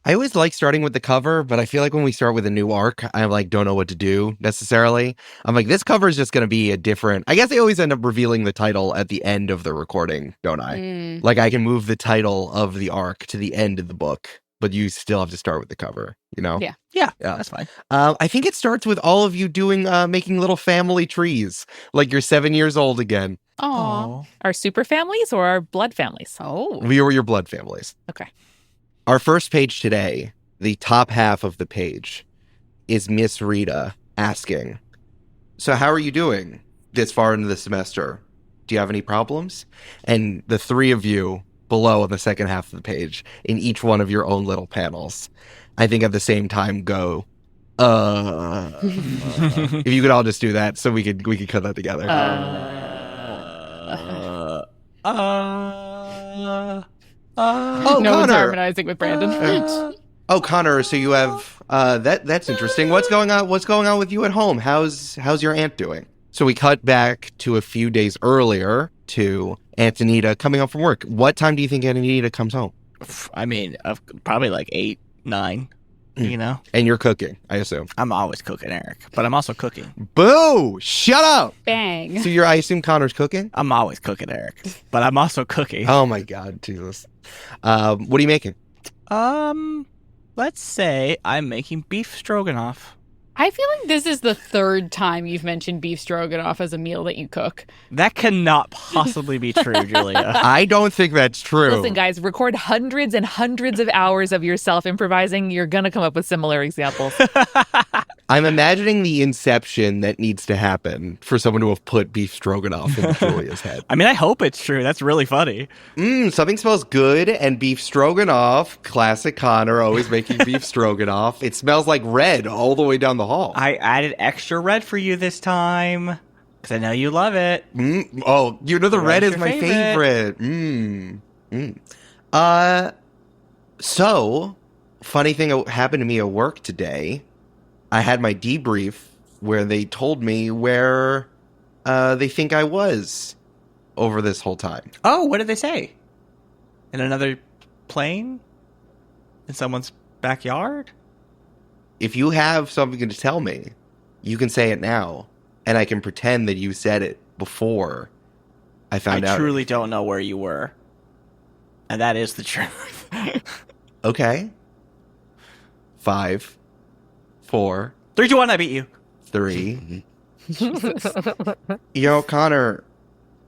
I always like starting with the cover, but I feel like when we start with a new arc, I like don't know what to do necessarily. I'm like, this cover is just going to be a different. I guess I always end up revealing the title at the end of the recording, don't I? Like I can move the title of the arc to the end of the book, but you still have to start with the cover, you know? Yeah, that's fine. I think it starts with all of you doing making little family trees, like you're 7 years old again. Aw. Our super families or our blood families? Oh. We were your blood families. Okay. Our first page today, the top half of the page, is Miss Rita asking, so how are you doing this far into the semester? Do you have any problems? And the three of you below on the second half of the page, in each one of your own little panels, I think at the same time go, if you could all just do that so we could cut that together. No Connor. one's harmonizing with Brandon. Connor, so you have that's interesting. What's going on with you at home? How's your aunt doing? So we cut back to a few days earlier to Antonita coming home from work. What time do you think Antonita comes home? I mean, probably like 8, 9, you know? And you're cooking, I assume. I'm always cooking, Eric, but I'm also cooking. Boo! Shut up! Bang. So I assume Connor's cooking? I'm always cooking, Eric, but I'm also cooking. Oh my God, Jesus. What are you making? Let's say I'm making beef stroganoff. I feel like this is the third time you've mentioned beef stroganoff as a meal that you cook. That cannot possibly be true, Julia. I don't think that's true. Listen, guys, record hundreds and hundreds of hours of yourself improvising. You're going to come up with similar examples. I'm imagining the inception that needs to happen for someone to have put beef stroganoff in Julia's head. I mean, I hope it's true. That's really funny. Something smells good and beef stroganoff. Classic Connor, always making beef stroganoff. It smells like red all the way down the hall. I added extra red for you this time because I know you love it. Oh, you know the red is your my favorite. So, funny thing happened to me at work today. I had my debrief where they told me where they think I was over this whole time. Oh, what did they say? In another plane? In someone's backyard? If you have something to tell me, you can say it now, and I can pretend that you said it before I found out. I truly don't know where you were. And that is the truth. Okay. 5, 4, 3, 2, 1, I beat you. 3. You know, Connor,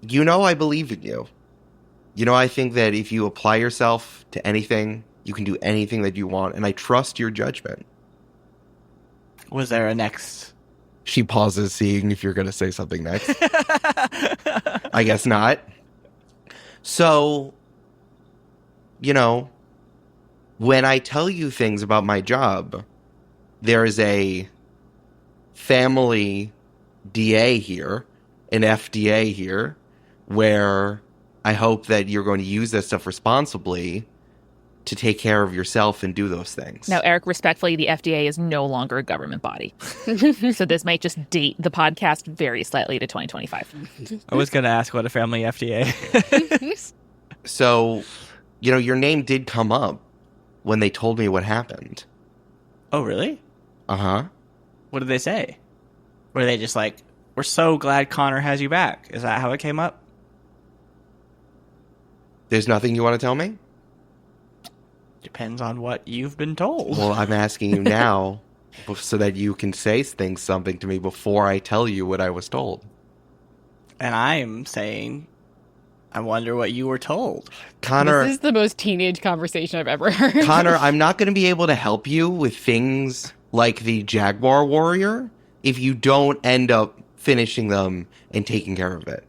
you know I believe in you. You know, I think that if you apply yourself to anything, you can do anything that you want, and I trust your judgment. Was there a next? She pauses, seeing if you're going to say something next. I guess not. So, you know, when I tell you things about my job, there is a family DA here, an FDA here, where I hope that you're going to use that stuff responsibly to take care of yourself and do those things. Now, Eric, respectfully, the FDA is no longer a government body. So this might just date the podcast very slightly to 2025. I was going to ask what a family FDA. So, you know, your name did come up when they told me what happened. Oh, really? Uh-huh. What did they say? Were they just like, we're so glad Connor has you back? Is that how it came up? There's nothing you want to tell me? Depends on what you've been told. Well, I'm asking you now so that you can say something to me before I tell you what I was told. And I'm saying, I wonder what you were told. Connor, This is the most teenage conversation I've ever heard. Connor, I'm not going to be able to help you with things like the Jaguar Warrior if you don't end up finishing them and taking care of it.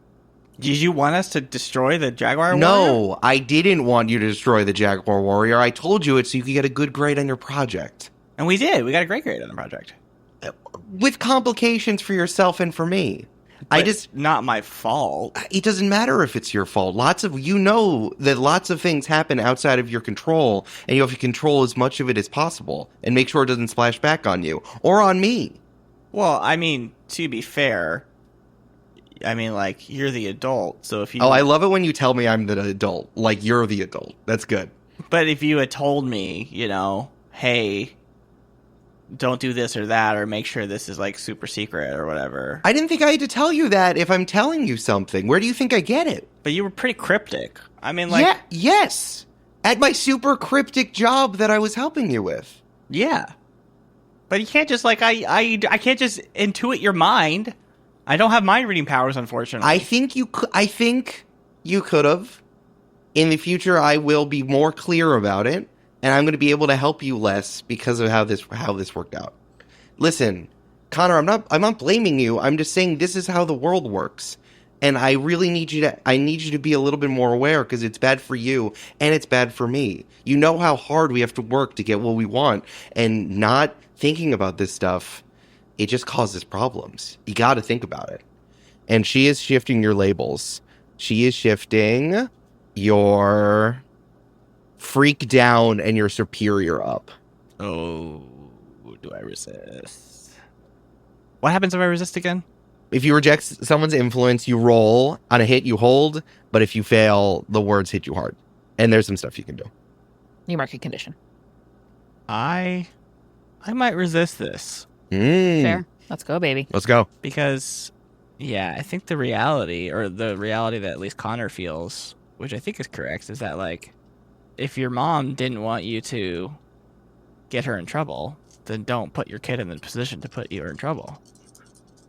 Did you want us to destroy the Jaguar Warrior? No, I didn't want you to destroy the Jaguar Warrior. I told you it so you could get a good grade on your project. And we did. We got a great grade on the project. With complications for yourself and for me. Not my fault. It doesn't matter if it's your fault. You know that lots of things happen outside of your control, and you have to control as much of it as possible and make sure it doesn't splash back on you or on me. Well, I mean, to be fair, I mean, like, you're the adult, so if you... Oh, I love it when you tell me I'm the adult. Like, you're the adult. That's good. But if you had told me, you know, hey, don't do this or that, or make sure this is like super secret or whatever. I didn't think I had to tell you that if I'm telling you something. Where do you think I get it? But you were pretty cryptic. I mean, like... Yeah, yes. At my super cryptic job that I was helping you with. Yeah. But you can't just, like, I can't just intuit your mind. I don't have mind reading powers, unfortunately. I think you could have. In the future, I will be more clear about it, and I'm going to be able to help you less because of how this worked out. Listen, Connor, I'm not blaming you. I'm just saying this is how the world works. And I really need you to be a little bit more aware because it's bad for you and it's bad for me. You know how hard we have to work to get what we want, and not thinking about this stuff, it just causes problems. You got to think about it. And she is shifting your labels. She is shifting your freak down and your superior up. Oh, do I resist? What happens if I resist again? If you reject someone's influence, you roll. On a hit, you hold. But if you fail, the words hit you hard. And there's some stuff you can do. You mark a condition. I might resist this. Fair. Let's go, baby. Let's go. Because, yeah, I think the reality that at least Connor feels, which I think is correct, is that, like, if your mom didn't want you to get her in trouble, then don't put your kid in the position to put you in trouble.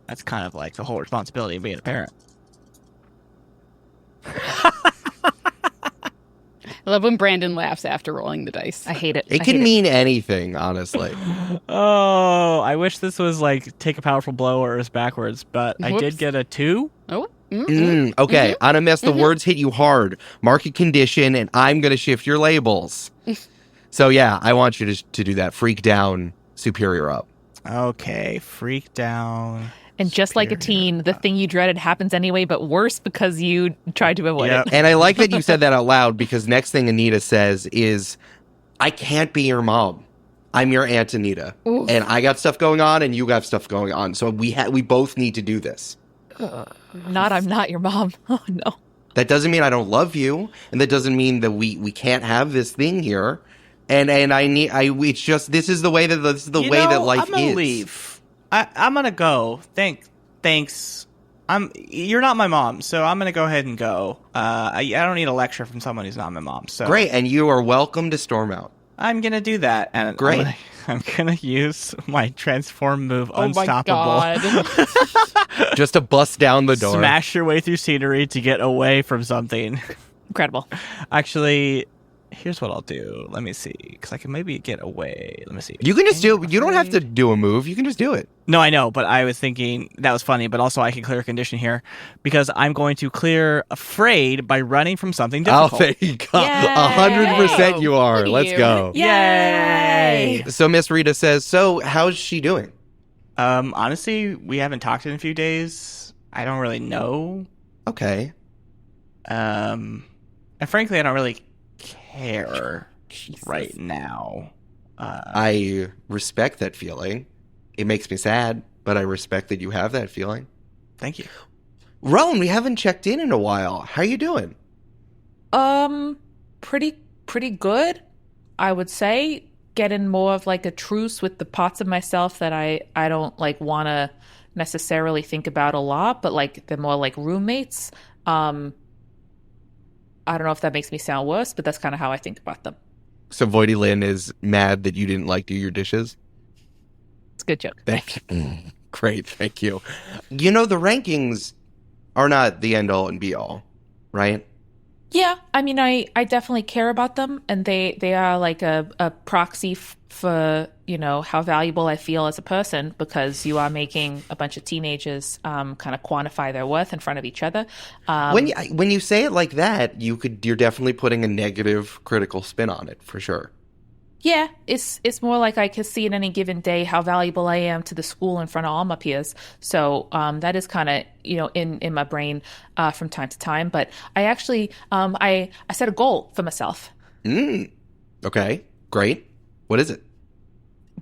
That's kind of like the whole responsibility of being a parent. I love when Brandon laughs after rolling the dice. I hate it. It can mean anything, honestly. Oh, I wish this was like take a powerful blow or it's backwards, but I did get a 2. Oh. Okay, on a miss, the words hit you hard. Mark a condition, and I'm going to shift your labels. So, yeah, I want you to do that. Freak down, superior up. Okay, freak down. And just like a teen, the thing you dreaded happens anyway, but worse because you tried to avoid it. And I like that you said that out loud, because next thing Anita says is, I can't be your mom. I'm your Aunt Anita. Oof. And I got stuff going on, and you got stuff going on. So we both need to do this. I'm not your mom. Oh, no. That doesn't mean I don't love you, and that doesn't mean that we can't have this thing here. And it's just, this is the way that life I'm gonna is. leave. I'm gonna go. Thanks. You're not my mom, so I'm gonna go ahead and go. I don't need a lecture from someone who's not my mom. So Great, and you are welcome to storm out. I'm gonna do that. And Great. I'm gonna use my transform move, Oh, Unstoppable. my God. Just to bust down the door. Smash your way through scenery to get away from something. Incredible. Actually, here's what I'll do. Let me see, because I can maybe get away. Let me see. You can just do. You don't have to do a move. You can just do it. No, I know, but I was thinking that was funny, but also I can clear a condition here because I'm going to clear afraid by running from something difficult. Oh, there you go. Yay. 100% you are. Look at Let's you. go. Yay! So Miss Rita says, so how's she doing? Honestly, we haven't talked in a few days. I don't really know. Okay. And frankly, I don't really care right now. I respect that feeling. It makes me sad, but I respect that you have that feeling. Thank you. Rowan, we haven't checked in a while. How you doing? Pretty good, I would say. Getting more of like a truce with the parts of myself that I don't like want to necessarily think about a lot, but like they're more like roommates. I don't know if that makes me sound worse, but that's kind of how I think about them. So Voidy Lynn is mad that you didn't do your dishes? It's a good joke. Thank you. Great, thank you. You know, the rankings are not the end-all and be-all, right? Yeah, I mean, I definitely care about them, and they are like a proxy for, you know, how valuable I feel as a person, because you are making a bunch of teenagers kind of quantify their worth in front of each other. When you say it like that, you're definitely putting a negative critical spin on it, for sure. Yeah, it's more like I can see in any given day how valuable I am to the school in front of all my peers. So that is kind of, you know, in my brain from time to time. But I actually, I set a goal for myself. Okay, great. What is it?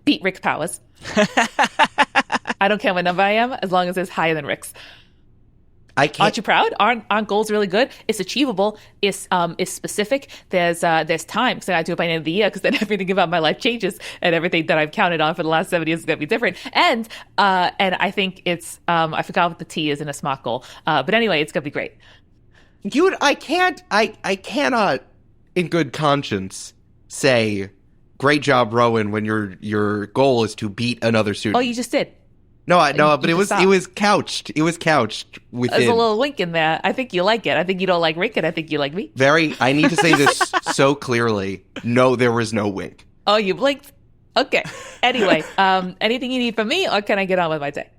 Beat Rick Powers. I don't care what number I am, as long as it's higher than Rick's. I can't. Aren't you proud? Aren't goals really good? It's achievable. It's specific. There's time because I got to do it by the end of the year because then everything about my life changes and everything that I've counted on for the last 7 years is going to be different. And I think it's I forgot what the T is in a SMART goal. But anyway, it's going to be great. I cannot, in good conscience, say, "Great job, Rowan," when your goal is to beat another student. Oh, you just did. No, but it was couched. It was couched within. There's a little wink in there. I think you like it. I think you don't like Rick, and I think you like me. I need to say this so clearly. No, there was no wink. Oh, you blinked? Okay. Anyway, anything you need from me, or can I get on with my day?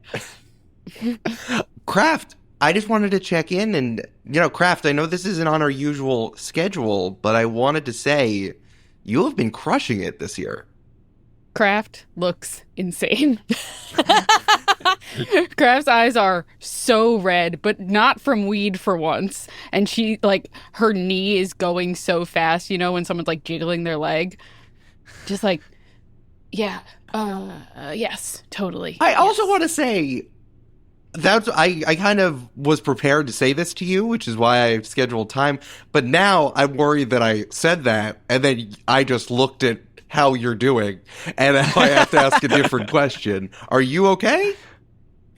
Kraft, I just wanted to check in and, Kraft, I know this isn't on our usual schedule, but I wanted to say you have been crushing it this year. Kraft looks insane. Kraft's eyes are so red, but not from weed for once. And she, her knee is going so fast, when someone's, jiggling their leg. Just yes, totally. I also want to say, I kind of was prepared to say this to you, which is why I scheduled time. But now I'm worried that I said that, and then I just looked at how you're doing, and I have to ask a different question. Are you okay?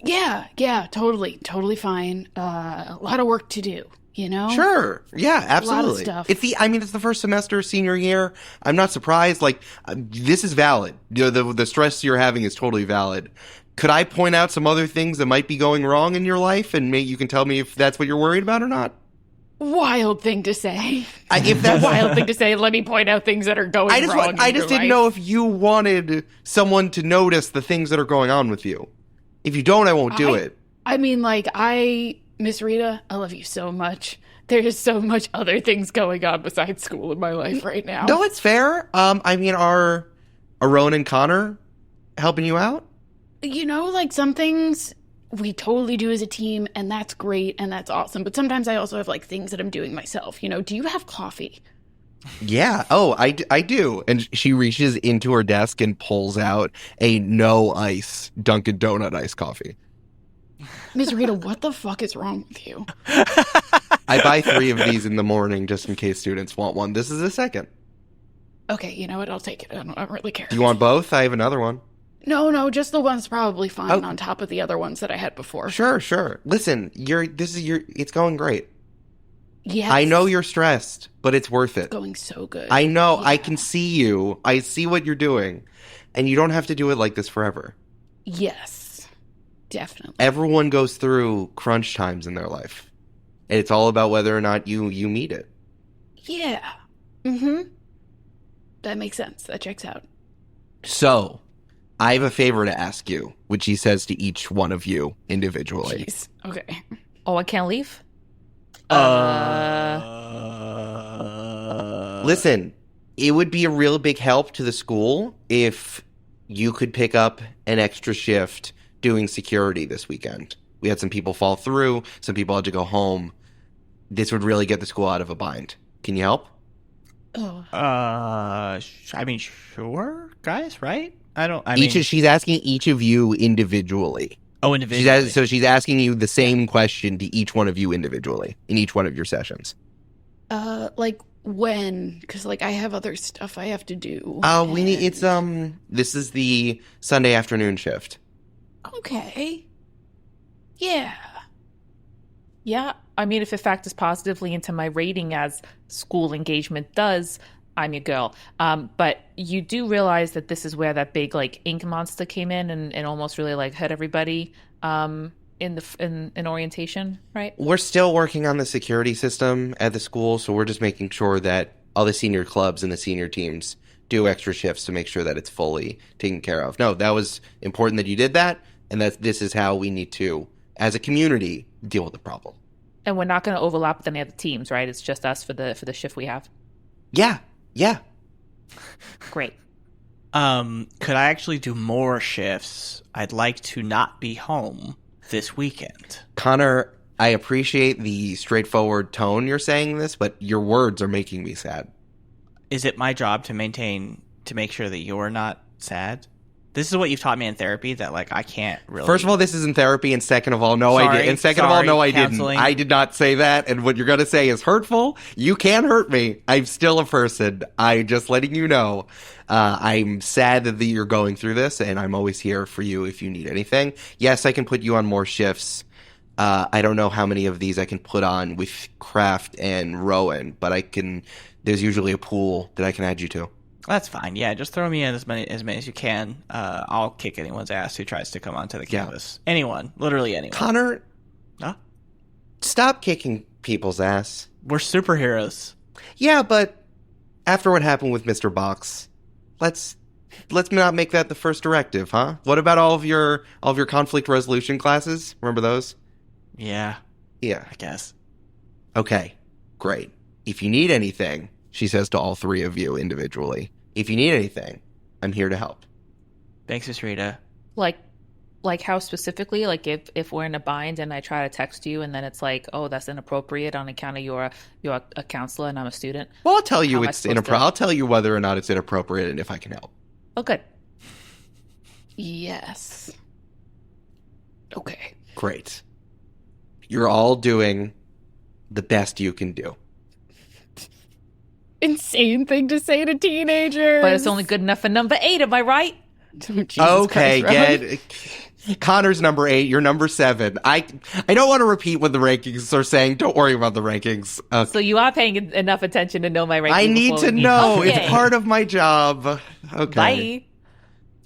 Yeah, totally fine. A lot of work to do, Sure. Yeah, absolutely. A lot of stuff. It's the first semester, senior year. I'm not surprised. This is valid. The stress you're having is totally valid. Could I point out some other things that might be going wrong in your life, and maybe you can tell me if that's what you're worried about or not? Wild thing to say. If that's wild thing to say, let me point out things that are going wrong. I just didn't know if you wanted someone to notice the things that are going on with you. If you don't, I won't do it. I mean, Miss Rita, I love you so much. There's so much other things going on besides school in my life right now. No, it's fair. Are Rowan and Connor helping you out? Some things we totally do as a team, and that's great, and that's awesome. But sometimes I also have, things that I'm doing myself. Do you have coffee? Yeah. Oh, I do. And she reaches into her desk and pulls out a no-ice Dunkin' Donut iced coffee. Miss Rita, what the fuck is wrong with you? I buy 3 of these in the morning just in case students want one. This is the second. Okay, you know what? I'll take it. I don't really care. Do you want both? I have another one. No, just the one's probably fine on top of the other ones that I had before. Sure. Listen, it's going great. Yes. I know you're stressed, but it's worth it. It's going so good. I know. Yeah. I can see you. I see what you're doing. And you don't have to do it like this forever. Yes. Definitely. Everyone goes through crunch times in their life. And it's all about whether or not you meet it. Yeah. Mm-hmm. That makes sense. That checks out. So, I have a favor to ask you, which he says to each one of you individually. Jeez. Okay. Oh, I can't leave? Listen, it would be a real big help to the school if you could pick up an extra shift doing security this weekend. We had some people fall through. Some people had to go home. This would really get the school out of a bind. Can you help? Sure, guys, right? She's asking each of you individually. Oh, individually. So she's asking you the same question to each one of you individually in each one of your sessions. When? Because I have other stuff I have to do. This is the Sunday afternoon shift. Okay. Yeah. Yeah. If it factors positively into my rating as school engagement does, I'm your girl. But you do realize that this is where that big ink monster came in and almost really hurt everybody in orientation, right? We're still working on the security system at the school, so we're just making sure that all the senior clubs and the senior teams do extra shifts to make sure that it's fully taken care of. No, that was important that you did that, and that this is how we need to, as a community, deal with the problem. And we're not going to overlap with any other teams, right? It's just us for the shift we have. Yeah. Great. Could I actually do more shifts? I'd like to not be home this weekend. Connor, I appreciate the straightforward tone you're saying this, but your words are making me sad. Is it my job to make sure that you're not sad? This is what you've taught me in therapy that, like, I can't really... First of all, this isn't therapy, and second of all, no, I did. And second of all, no, I didn't. I did not say that, and what you're going to say is hurtful. You can hurt me. I'm still a person. I'm just letting you know. I'm sad that you're going through this, and I'm always here for you if you need anything. Yes, I can put you on more shifts. I don't know how many of these I can put on with Kraft and Rowan, but I can... There's usually a pool that I can add you to. That's fine. Yeah, just throw me in as many as you can. I'll kick anyone's ass who tries to come onto the campus. Yeah. Anyone. Literally anyone. Connor, stop kicking people's ass. We're superheroes. Yeah, but after what happened with Mr. Box, let's not make that the first directive, huh? What about all of your conflict resolution classes? Remember those? Yeah. Yeah. I guess. Okay, great. If you need anything, she says to all three of you individually, if you need anything, I'm here to help. Thanks, Miss Rita. Like how specifically? Like if we're in a bind and I try to text you and then it's like, oh, that's inappropriate on account of you're a counselor and I'm a student. Well, I'll tell you it's inappropriate. I'll tell you whether or not it's inappropriate and if I can help. Oh, good. Yes. Okay. Great. You're all doing the best you can do. Insane thing to say to teenagers. But it's only good enough for number 8, am I right? Oh, okay, Connor's number 8, you're number 7. I don't want to repeat what the rankings are saying. Don't worry about the rankings. So you are paying enough attention to know my rankings. I need to know. Okay. It's part of my job. Okay. Bye.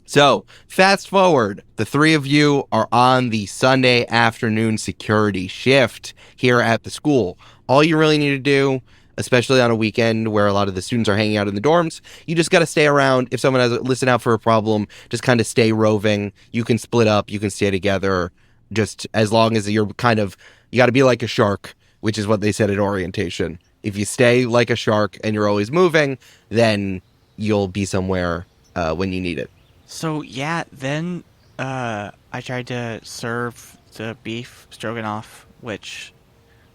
So, fast forward. The three of you are on the Sunday afternoon security shift here at the school. All you really need to do, especially on a weekend where a lot of the students are hanging out in the dorms, you just got to stay around. If someone listen out for a problem, just kind of stay roving. You can split up. You can stay together. Just as long as you're you got to be like a shark, which is what they said at orientation. If you stay like a shark and you're always moving, then you'll be somewhere when you need it. So, yeah, then I tried to serve the beef stroganoff, which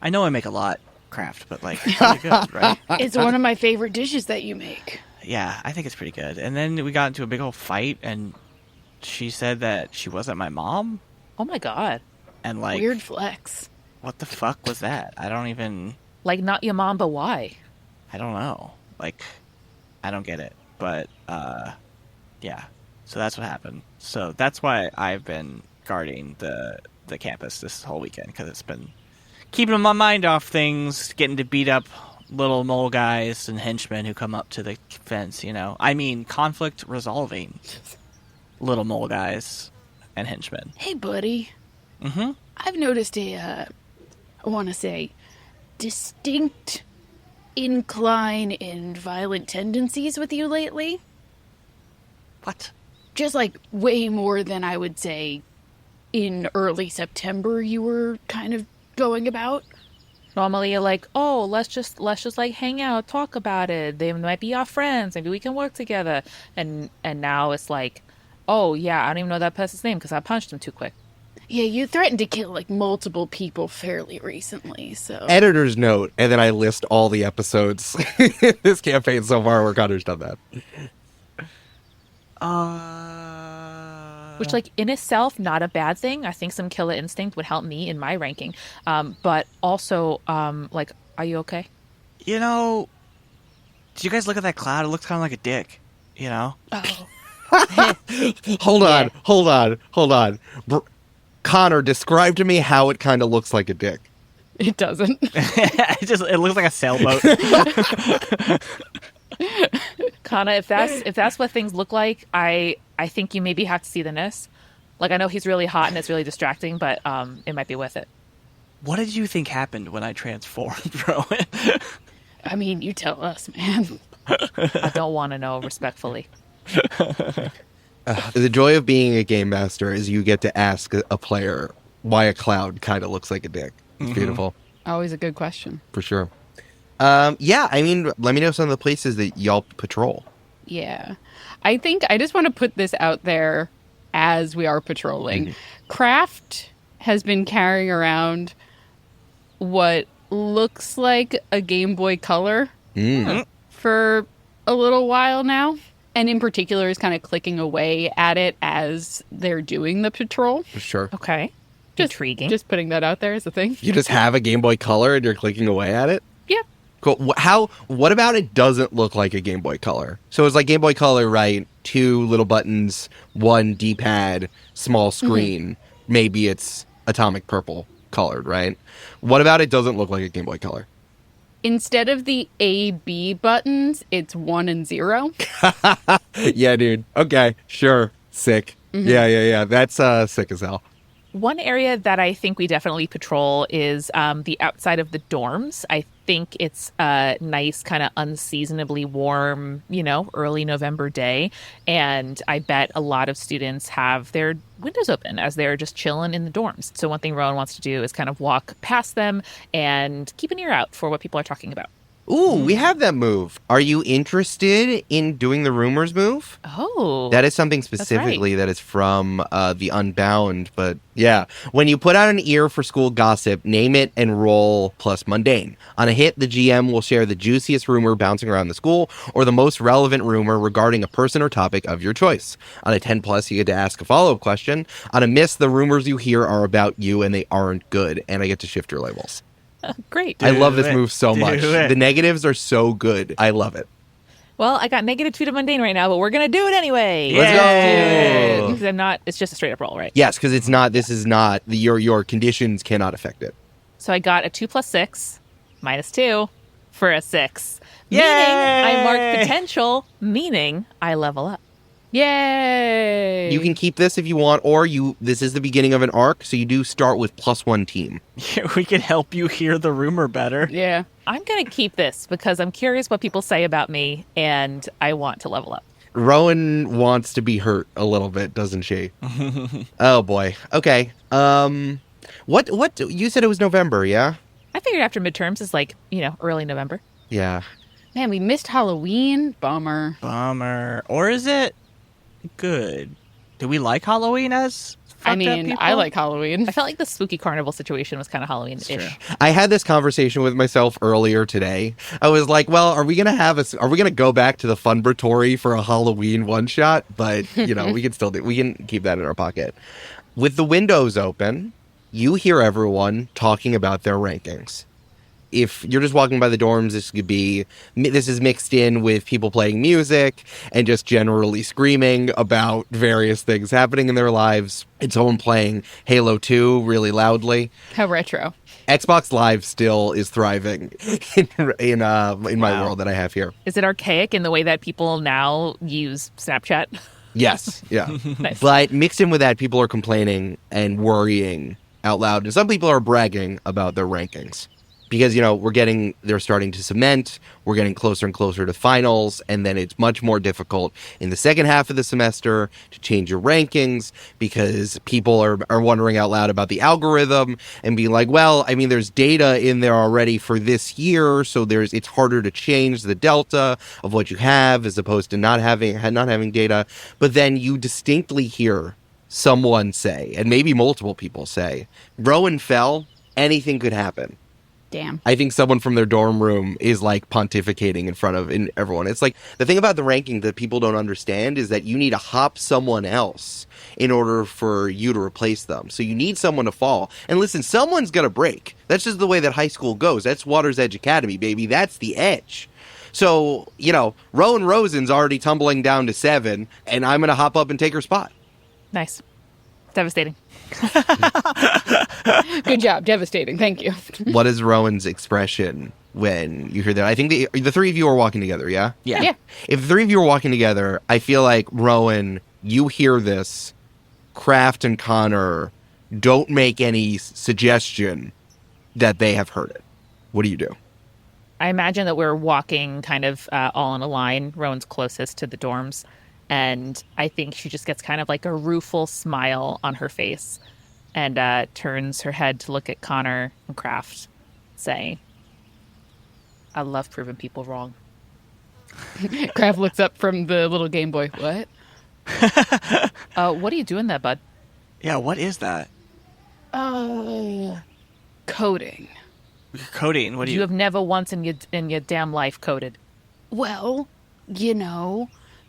I know I make a lot, Kraft, but, like, it's pretty good, right? It's one of my favorite dishes that you make. Yeah, I think it's pretty good. And then we got into a big old fight, and she said that she wasn't my mom. Oh, my God. And, like... Weird flex. What the fuck was that? I don't even... Like, not your mom, but why? I don't know. Like, I don't get it. But, yeah. So that's what happened. So that's why I've been guarding the campus this whole weekend, because it's been keeping my mind off things, getting to beat up little mole guys and henchmen who come up to the fence, you know. I mean, conflict resolving little mole guys and henchmen. Hey, buddy. Mm-hmm. I've noticed I want to say, distinct incline in violent tendencies with you lately. What? Just like way more than I would say in early September you were kind of going about. Normally you're like, oh, let's just like hang out, talk about it. They might be our friends. Maybe we can work together. And now it's like, oh yeah, I don't even know that person's name because I punched him too quick. Yeah, you threatened to kill like multiple people fairly recently, so. Editor's note, and then I list all the episodes this campaign so far where Connor's done that. Which, like, in itself, not a bad thing. I think some killer instinct would help me in my ranking. But also, like, are you okay? You know, did you guys look at that cloud? It looks kind of like a dick, you know? Oh. Hold on. Connor, describe to me how it kind of looks like a dick. It doesn't. It looks like a sailboat. Kana, if that's what things look like, I think you maybe have to see the nurse. Like, I know he's really hot and it's really distracting, but it might be worth it. What did you think happened when I transformed, Rowan? I mean, you tell us, man. I don't want to know, respectfully. The joy of being a game master is you get to ask a player why a cloud kind of looks like a dick. It's beautiful. Always a good question. For sure. Yeah, I mean, let me know some of the places that y'all patrol. Yeah. I think I just want to put this out there as we are patrolling. Kraft has been carrying around what looks like a Game Boy Color for a little while now. and in particular is kind of clicking away at it as they're doing the patrol. Sure. Okay. Just, Intriguing. Just putting that out there as a thing. You just have a Game Boy Color and you're clicking away at it? Yeah. Cool. What about it doesn't look like a Game Boy Color? So it's like Game Boy Color, right? 2 little buttons, 1 D-pad, small screen. Maybe it's atomic purple colored, right? What about it doesn't look like a Game Boy Color? Instead of the A, B buttons, it's 1 and 0. Yeah, dude. Okay, sure. Sick. Yeah. That's sick as hell. One area that I think we definitely patrol is the outside of the dorms. I think it's a nice, kind of unseasonably warm, early November day. And I bet a lot of students have their windows open as they're just chilling in the dorms. So one thing Rowan wants to do is kind of walk past them and keep an ear out for what people are talking about. Ooh, we have that move. Are you interested in doing the rumors move? Oh. That is something specifically that is from the Unbound. But yeah, when you put out an ear for school gossip, name it and roll plus mundane. On a hit, the GM will share the juiciest rumor bouncing around the school or the most relevant rumor regarding a person or topic of your choice. On a 10 plus, you get to ask a follow-up question. On a miss, the rumors you hear are about you and they aren't good. And I get to shift your labels. Great. I love this move so much. The negatives are so good. I love it. Well, I got -2 to mundane right now, but we're going to do it anyway. Let's go. Because I'm not, it's just a straight up roll, right? Yes, because this is not, your conditions cannot affect it. So I got a 2 plus 6, -2 for a 6. Yay! Meaning I mark potential, meaning I level up. Yay! You can keep this if you want, or this is the beginning of an arc, so you do start with +1 team. Yeah, we can help you hear the rumor better. Yeah. I'm going to keep this because I'm curious what people say about me and I want to level up. Rowan wants to be hurt a little bit, doesn't she? Oh boy. Okay. What you said it was November, yeah? I figured after midterms is like, early November. Yeah. Man, we missed Halloween. Bummer. Or is it good? Do we like Halloween as I fucked up mean, people? I like Halloween. I felt like the spooky carnival situation was kind of Halloween-ish. True. I had this conversation with myself earlier today. I was like, well, are we going to go back to the Funbratory for a Halloween one shot? But, we can keep that in our pocket. With the windows open, you hear everyone talking about their rankings. If you're just walking by the dorms, this is mixed in with people playing music and just generally screaming about various things happening in their lives. And someone playing Halo 2 really loudly. How retro. Xbox Live still is thriving in my world that I have here. Is it archaic in the way that people now use Snapchat? Yes, yeah. Nice. But mixed in with that, people are complaining and worrying out loud. And some people are bragging about their rankings. Because, they're starting to cement, we're getting closer and closer to finals, and then it's much more difficult in the second half of the semester to change your rankings because people are wondering out loud about the algorithm and being like, well, I mean, there's data in there already for this year, so it's harder to change the delta of what you have as opposed to not having data. But then you distinctly hear someone say, and maybe multiple people say, Rowan fell, anything could happen. Damn. I think someone from their dorm room is like pontificating in front of everyone. It's like the thing about the ranking that people don't understand is that you need to hop someone else in order for you to replace them. So you need someone to fall. And listen, someone's going to break. That's just the way that high school goes. That's Water's Edge Academy, baby. That's the edge. So, Rowan Rosen's already tumbling down to 7, and I'm going to hop up and take her spot. Nice. Devastating. Good job. Devastating. Thank you. What is Rowan's expression when you hear that? I think the 3 of you are walking together, yeah? Yeah. If the 3 of you are walking together, I feel like, Rowan, you hear this, Kraft and Connor don't make any suggestion that they have heard it. What do you do? I imagine that we're walking kind of all in a line. Rowan's closest to the dorms. And I think she just gets kind of like a rueful smile on her face and turns her head to look at Connor and Kraft, saying, I love proving people wrong. Kraft looks up from the little Game Boy. What? What are you doing there, bud? Yeah, what is that? Coding. Coding. What do You have never once in your damn life coded. Well,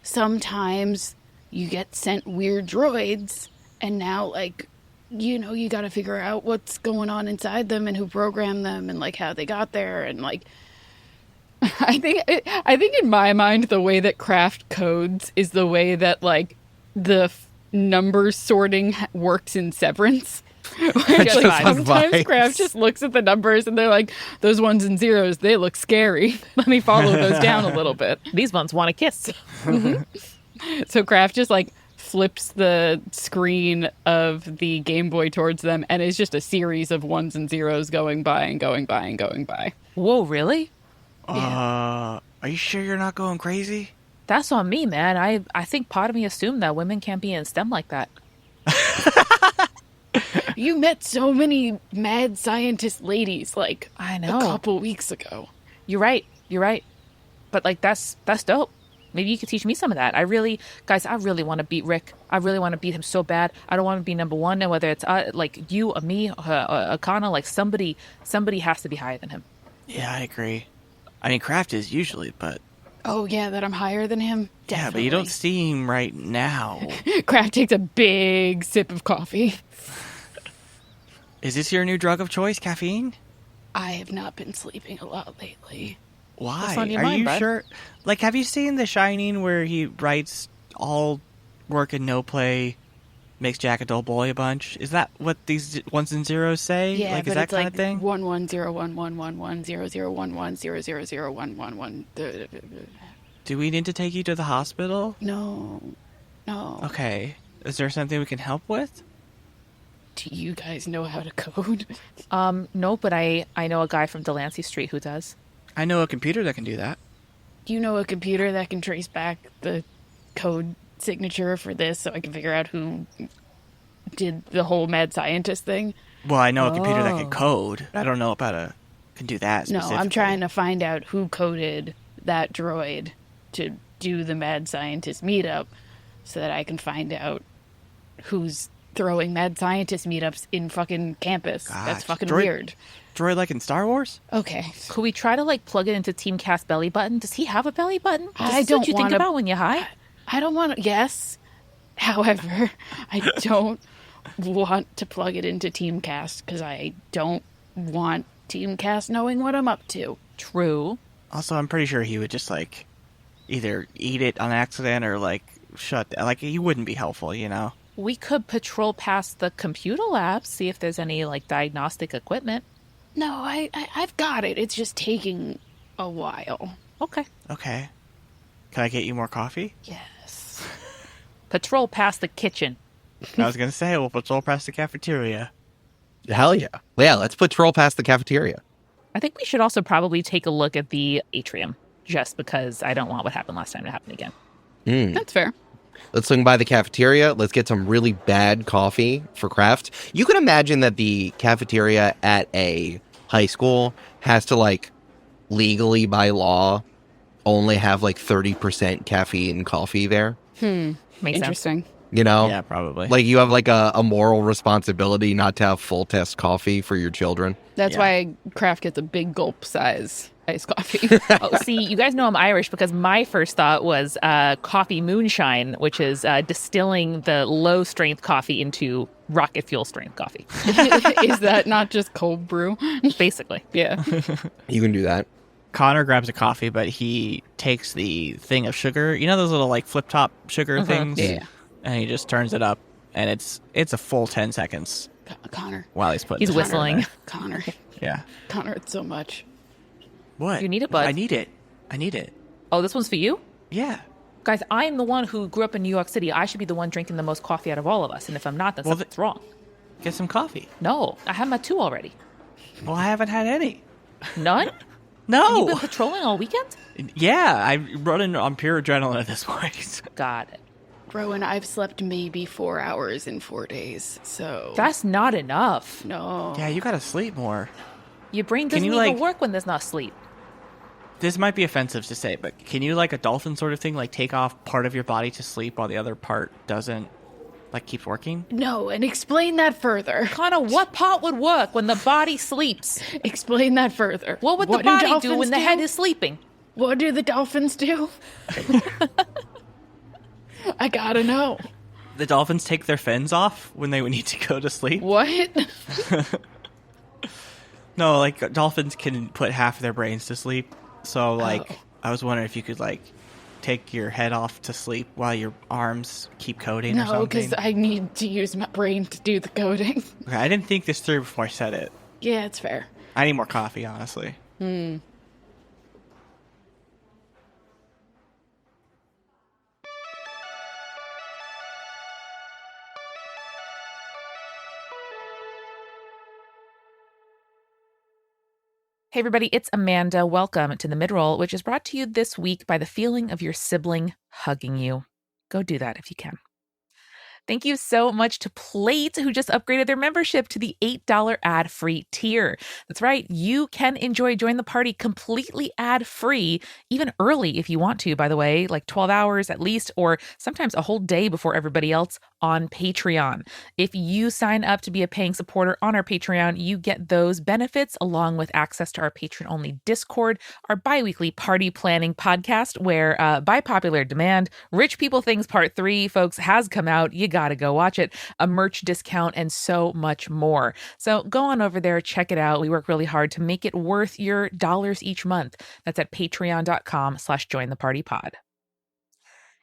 sometimes you get sent weird droids, and now, like, you know, you got to figure out what's going on inside them and who programmed them and, like, how they got there. And, like, I think in my mind, the way that Kraft codes is the way that, like, the numbers sorting works in Severance. Like, sometimes Kraft just looks at the numbers and they're like, those ones and zeros, they look scary. Let me follow those down a little bit. These ones want a kiss. So Kraft just like flips the screen of the Game Boy towards them, and it's just a series of ones and zeros going by and going by and going by. Whoa, really? Are you sure you're not going crazy? That's on me, man. I think part of me assumed that women can't be in STEM like that. You met so many mad scientist ladies, like, I know. a couple weeks ago. You're right. But like that's dope. Maybe you could teach me some of that. I really want to beat Rick. I really want to beat him so bad. I don't want to be number one. And whether it's like you or me or Akana, like somebody has to be higher than him. Yeah, I agree. I mean, Kraft is usually, but... Oh, yeah, that I'm higher than him? Definitely. Yeah, but you don't see him right now. Kraft takes a big sip of coffee. Is this your new drug of choice, caffeine? I have not been sleeping a lot lately. Why? What's on your Are mind, you bud? sure? Like, have you seen The Shining where he writes all work and no play makes Jack a dull boy a bunch? Is that what these ones and zeros say? Yeah, like, but is that it's kind like of thing? 110111000011000011. Do we need to take you to the hospital? No. Okay. Is there something we can help with? Do you guys know how to code? No, but I know a guy from Delancey Street who does. I know a computer that can do that. Do you know a computer that can trace back the code signature for this so I can figure out who did the whole mad scientist thing? Well, I know a computer that can code. I don't know about can do that No, specifically. I'm trying to find out who coded that droid to do the mad scientist meetup so that I can find out who's throwing mad scientist meetups in fucking campus. That's fucking weird. Droid like in Star Wars? Okay. Could we try to like plug it into Team Cast belly button? Does he have a belly button? I Is this don't what you think wanna- about when you're high? I don't want to. Yes. However, I don't want to plug it into Teamcast because I don't want Teamcast knowing what I'm up to. True. Also, I'm pretty sure he would just like either eat it on accident or like like he wouldn't be helpful, you know? We could patrol past the computer lab, see if there's any like diagnostic equipment. No, I've got it. It's just taking a while. Okay. Okay. Can I get you more coffee? Yes. Patrol past the kitchen. I was gonna say we'll patrol past the cafeteria. Hell yeah. Yeah, let's patrol past the cafeteria. I think we should also probably take a look at the atrium, just because I don't want what happened last time to happen again. That's fair. Let's swing by the cafeteria. Let's get some really bad coffee for Kraft. You can imagine that the cafeteria at a high school has to, like, legally by law only have, like, 30% caffeine coffee there. Makes sense. Interesting. You know? Yeah, probably. Like, you have, like, a moral responsibility not to have full test coffee for your children. That's Yeah. why Kraft gets a big gulp size iced coffee. Oh, see, you guys know I'm Irish because my first thought was coffee moonshine, which is distilling the low strength coffee into rocket fuel strength coffee, Is that not just cold brew? basically. Yeah. You can do that. Connor grabs a coffee, but he takes the thing of sugar. You know those little like flip top sugar things? Yeah. And he just turns it up, and it's a full 10 seconds Connor. while he's putting He's the sugar whistling. there. Connor. Yeah. Connor, it's so much. What? You need it, bud. I need it. Oh, this one's for you? Yeah. Guys, I am the one who grew up in New York City. I should be the one drinking the most coffee out of all of us. And if I'm not, then Well, something's wrong. Get some coffee. No, I have my 2 already. Well, I haven't had any. None? No. You've been patrolling all weekend? Yeah, I'm running on pure adrenaline at this point. Got it. Rowan, I've slept maybe 4 hours in 4 days, so... That's not enough. No. Yeah, you gotta sleep more. Your brain doesn't you, even like- work when there's not sleep. This might be offensive to say, but can you, like a dolphin sort of thing, like take off part of your body to sleep while the other part doesn't, like, keep working? No, and explain that further. Connor, what part would work when the body sleeps? Explain that further. What would the do body do dolphins when the head is sleeping? What do the dolphins do? I gotta know. The dolphins take their fins off when they need to go to sleep. What? No, like dolphins can put half of their brains to sleep. So like, I was wondering if you could like take your head off to sleep while your arms keep coding or something. No, because I need to use my brain to do the coding. Okay, I didn't think this through before I said it. Yeah, it's fair. I need more coffee, honestly. Hey everybody, it's Amanda. Welcome to the Midroll, which is brought to you this week by the feeling of your sibling hugging you. Go do that if you can. Thank you so much to Plate, who just upgraded their membership to the $8 ad-free tier. That's right, you can enjoy Join the Party completely ad-free, even early if you want to, by the way, like 12 hours at least, or sometimes a whole day before everybody else on Patreon. If you sign up to be a paying supporter on our Patreon, you get those benefits along with access to our patron-only Discord, our bi-weekly party planning podcast, where by popular demand, Rich People Things Part 3, folks, has come out. You gotta go watch it, a merch discount, and so much more. So go on over there, check it out. We work really hard to make it worth your dollars each month. That's at patreon.com/jointhepartypod.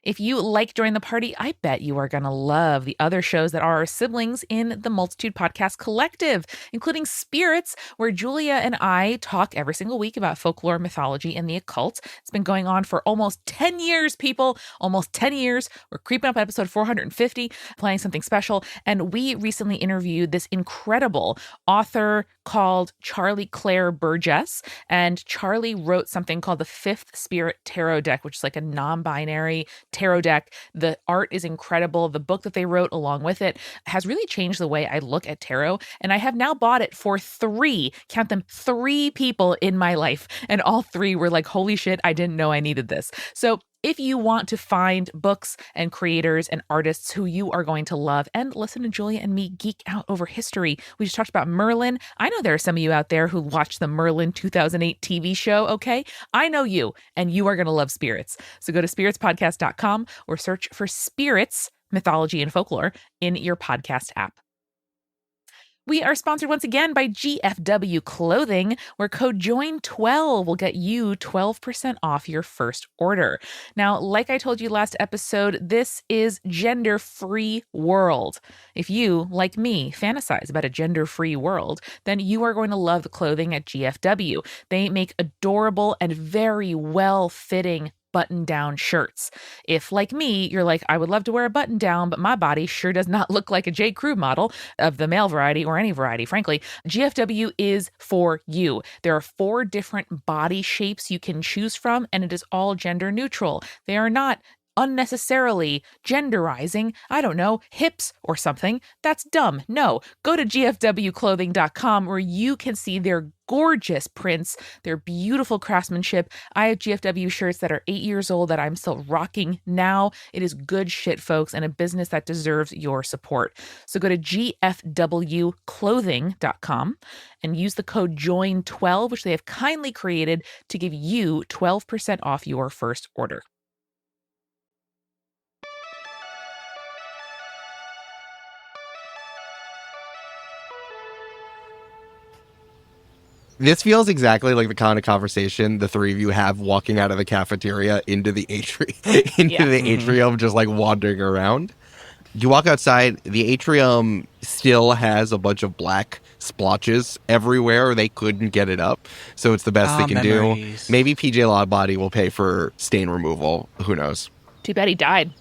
If you like Join the Party, I bet you are going to love the other shows that are our siblings in the Multitude Podcast Collective, including Spirits, where Julia and I talk every single week about folklore, mythology, and the occult. It's been going on for almost 10 years, people. Almost 10 years. We're creeping up on episode 450, planning something special. And we recently interviewed this incredible author called Charlie Claire Burgess. And Charlie wrote something called the Fifth Spirit Tarot Deck, which is like a non-binary tarot deck. The art is incredible. The book that they wrote along with it has really changed the way I look at tarot. And I have now bought it for count them, 3 people in my life. And all 3 were like, holy shit, I didn't know I needed this. So if you want to find books and creators and artists who you are going to love and listen to Julia and me geek out over history, we just talked about Merlin. I know there are some of you out there who watched the Merlin 2008 TV show, okay? I know you, and you are going to love Spirits. So go to spiritspodcast.com or search for Spirits, Mythology and Folklore in your podcast app. We are sponsored once again by GFW Clothing, where code JOIN12 will get you 12% off your first order. Now, like I told you last episode, this is gender-free world. If you, like me, fantasize about a gender-free world, then you are going to love the clothing at GFW. They make adorable and very well-fitting button-down shirts. If, like me, you're like, I would love to wear a button-down, but my body sure does not look like a J. Crew model of the male variety or any variety, frankly, GFW is for you. There are 4 different body shapes you can choose from, and it is all gender neutral. They are not unnecessarily genderizing, I don't know, hips or something. That's dumb. No, go to gfwclothing.com where you can see their gorgeous prints, their beautiful craftsmanship. I have GFW shirts that are 8 years old that I'm still rocking now. It is good shit, folks, and a business that deserves your support. So go to gfwclothing.com and use the code JOIN12, which they have kindly created to give you 12% off your first order. This feels exactly like the kind of conversation the 3 of you have walking out of the cafeteria into the atrium, just like wandering around. You walk outside, the atrium still has a bunch of black splotches everywhere. They couldn't get it up, so it's the best they can memories. do. Maybe PJ Lawbody will pay for stain removal. Who knows? Too bad he died.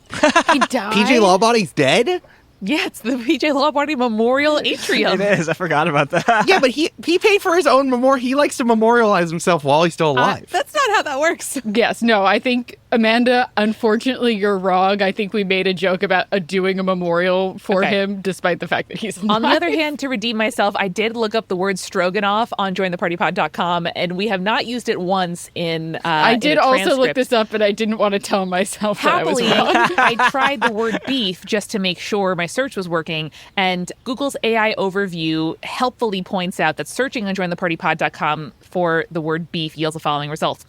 He died. PJ Lawbody's dead? Yeah, it's the PJ Lawbody Memorial Atrium. It is. I forgot about that. Yeah, but he paid for his own memorial. He likes to memorialize himself while he's still alive. That's not how that works. Yes, no, I think, Amanda, unfortunately, you're wrong. I think we made a joke about doing a memorial for him, despite the fact that he's alive. On the other hand, to redeem myself, I did look up the word stroganoff on jointhepartypod.com, and we have not used it once in I did in a also look transcript. this up, but I didn't want to tell myself Happily, that I was wrong. I tried the word beef just to make sure my search was working, and Google's AI overview helpfully points out that searching on jointhepartypod.com for the word beef yields the following results, :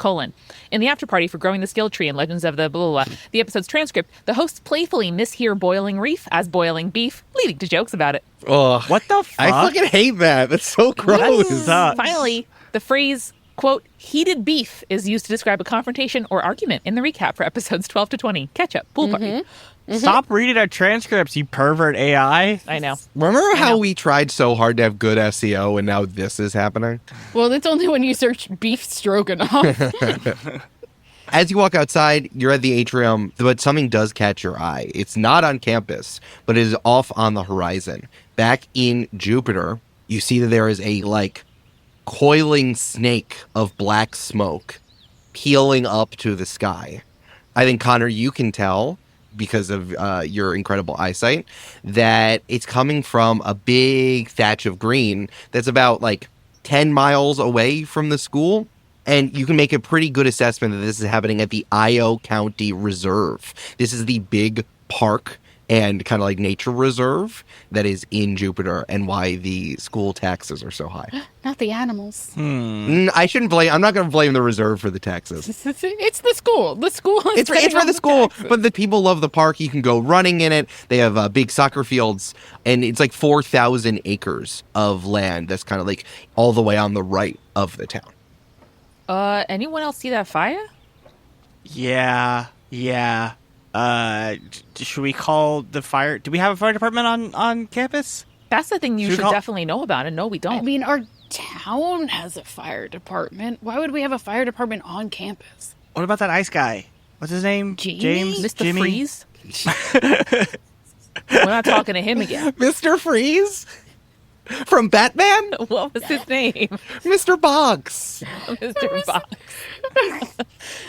in the after party for growing the skill tree and Legends of the blah, blah, blah. The episode's transcript, the hosts playfully mishear boiling reef as boiling beef, leading to jokes about it. Ugh. What the fuck? I fucking hate that. That's so gross. sucks. Finally, the phrase, quote, heated beef is used to describe a confrontation or argument in the recap for episodes 12 to 20. Catch up, pool party. Stop reading our transcripts, you pervert AI. I know. Remember how we tried so hard to have good SEO and now this is happening? Well, that's only when you search beef stroganoff. As you walk outside, you're at the atrium, but something does catch your eye. It's not on campus, but it is off on the horizon. Back in Jupiter, you see that there is a, like, coiling snake of black smoke peeling up to the sky. I think, Connor, you can tell, because of your incredible eyesight, that it's coming from a big thatch of green that's about, like, 10 miles away from the school. And you can make a pretty good assessment that this is happening at the Io County Reserve. This is the big park and kind of like nature reserve that is in Jupiter, and why the school taxes are so high. Not the animals. I shouldn't blame. I'm not going to blame the reserve for the taxes. It's the school. The school is It's for the school, but the people love the park. You can go running in it. They have big soccer fields, and it's like 4,000 acres of land that's kind of like all the way on the right of the town. Anyone else see that fire? Yeah. Should we call the fire? Do we have a fire department on campus? That's the thing you Should we should call- definitely know about, and no, we don't. I mean, our town has a fire department. Why would we have a fire department on campus? What about that ice guy? What's his name? Jamie? James? Mr. Jimmy? Freeze? We're not talking to him again. Mr. Freeze? From Batman? What was his name? Mr. Boggs. Mr. Fox.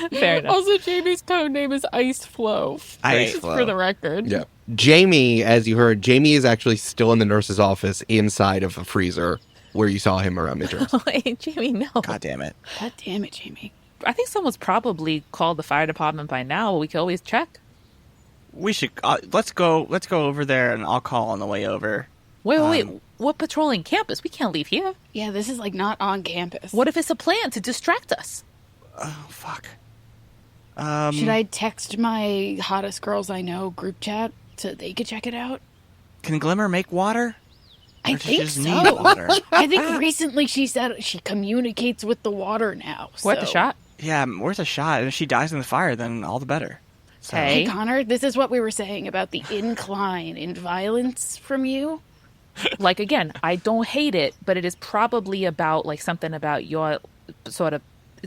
Fair enough. Also, Jamie's code name is Ice Flow. Ice Just Flow. for the record. Yeah. Jamie, as you heard, Jamie is actually still in the nurse's office inside of a freezer where you saw him around midterms. Wait, Jamie, no. God damn it. God damn it, Jamie. I think someone's probably called the fire department by now. We could always check. We should let's go over there, and I'll call on the way over. Wait. We're patrolling campus. We can't leave here. Yeah, this is like not on campus. What if it's a plan to distract us? Oh fuck. Should I text my hottest girls I know group chat so they could check it out? Can Glimmer make water? I Or does she think just so. need water? I think recently she said she communicates with the water now. Worth a so- shot? Yeah, worth a shot. And if she dies in the fire, then all the better. So, Hey. Hey, Connor, this is what we were saying about the incline in violence from you. Like, again, I don't hate it, but it is probably about, like, something about your sort of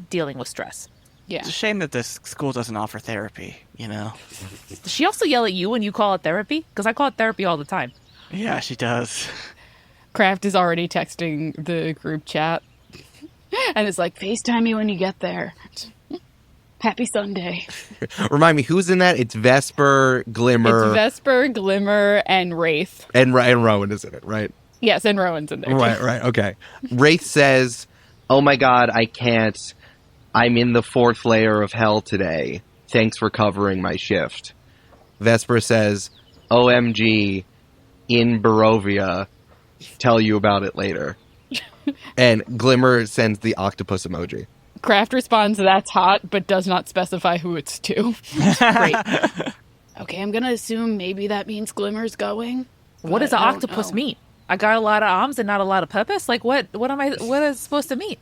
dealing with stress. Yeah. It's a shame that this school doesn't offer therapy, you know? Does she also yell at you when you call it therapy? Because I call it therapy all the time. Yeah, she does. Kraft is already texting the group chat. And it's like, FaceTime me when you get there. Happy Sunday. Remind me, who's in that? It's Vesper, Glimmer, It's Vesper, Glimmer, and Wraith. and Rowan is in it, right? Yes, and Rowan's in there. too. Right, okay. Wraith says, "Oh my god, I can't. I'm in the 4th layer of hell today. Thanks for covering my shift." Vesper says, "OMG, in Barovia. Tell you about it later." And Glimmer sends the octopus emoji. Kraft responds, that's hot, but does not specify who it's to. Great. Okay, I'm gonna assume maybe that means Glimmer's going. What does but an I don't octopus know. mean? I got a lot of arms and not a lot of purpose? Like, what is it supposed to mean?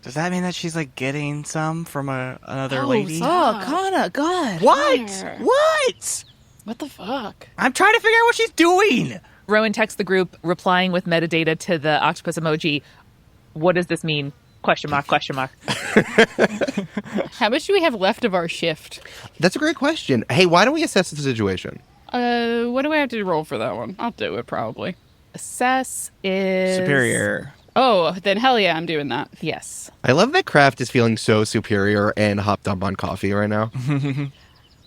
Does that mean that she's like getting some from another Oh, lady? stop. Oh, Connor, God. What? Connor. What? What the fuck? I'm trying to figure out what she's doing. Rowan texts the group, replying with metadata to the octopus emoji. What does this mean? Question mark, question mark. How much do we have left of our shift? That's a great question. Hey, why don't we assess the situation? What do I have to roll for that one? I'll do it probably. Assess is... Superior. Oh, then hell yeah, I'm doing that. Yes. I love that Kraft is feeling so superior and hopped up on coffee right now.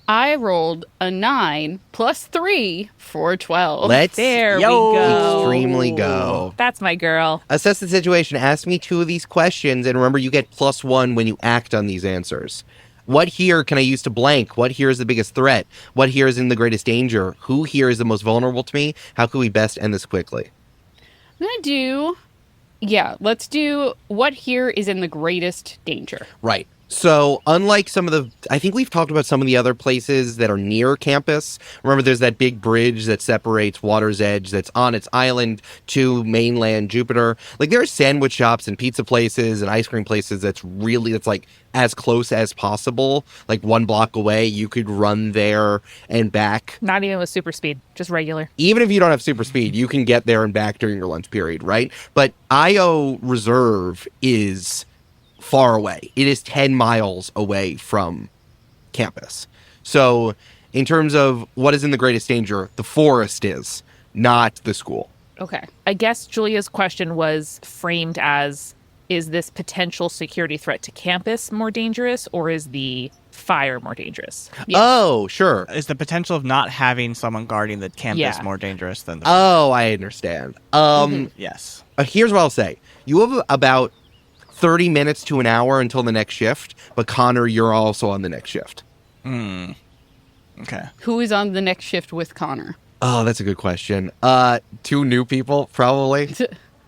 I rolled a 9 plus 3 for 12. Let's There Yo. we go. extremely go. That's my girl. Assess the situation. Ask me 2 of these questions, and remember, you get +1 when you act on these answers. What here can I use to blank? What here is the biggest threat? What here is in the greatest danger? Who here is the most vulnerable to me? How can we best end this quickly? I'm gonna do... Yeah, let's do what here is in the greatest danger. Right. So, unlike I think we've talked about some of the other places that are near campus. Remember, there's that big bridge that separates Water's Edge that's on its island to mainland Jupiter. Like, there are sandwich shops and pizza places and ice cream places that's like as close as possible. Like 1 block away, you could run there and back. Not even with super speed, just regular. Even if you don't have super speed, you can get there and back during your lunch period, right? But IO Reserve is far away. It is 10 miles away from campus. So in terms of what is in the greatest danger, the forest is, not the school. Okay. I guess Julia's question was framed as, is this potential security threat to campus more dangerous, or is the fire more dangerous? Oh, sure. Is the potential of not having someone guarding the campus more dangerous than the... Oh, I understand. Yes. Here's what I'll say. You have about 30 minutes to an hour until the next shift, but Connor, you're also on the next shift. Okay. Who is on the next shift with Connor? Oh, that's a good question. 2 new people, probably.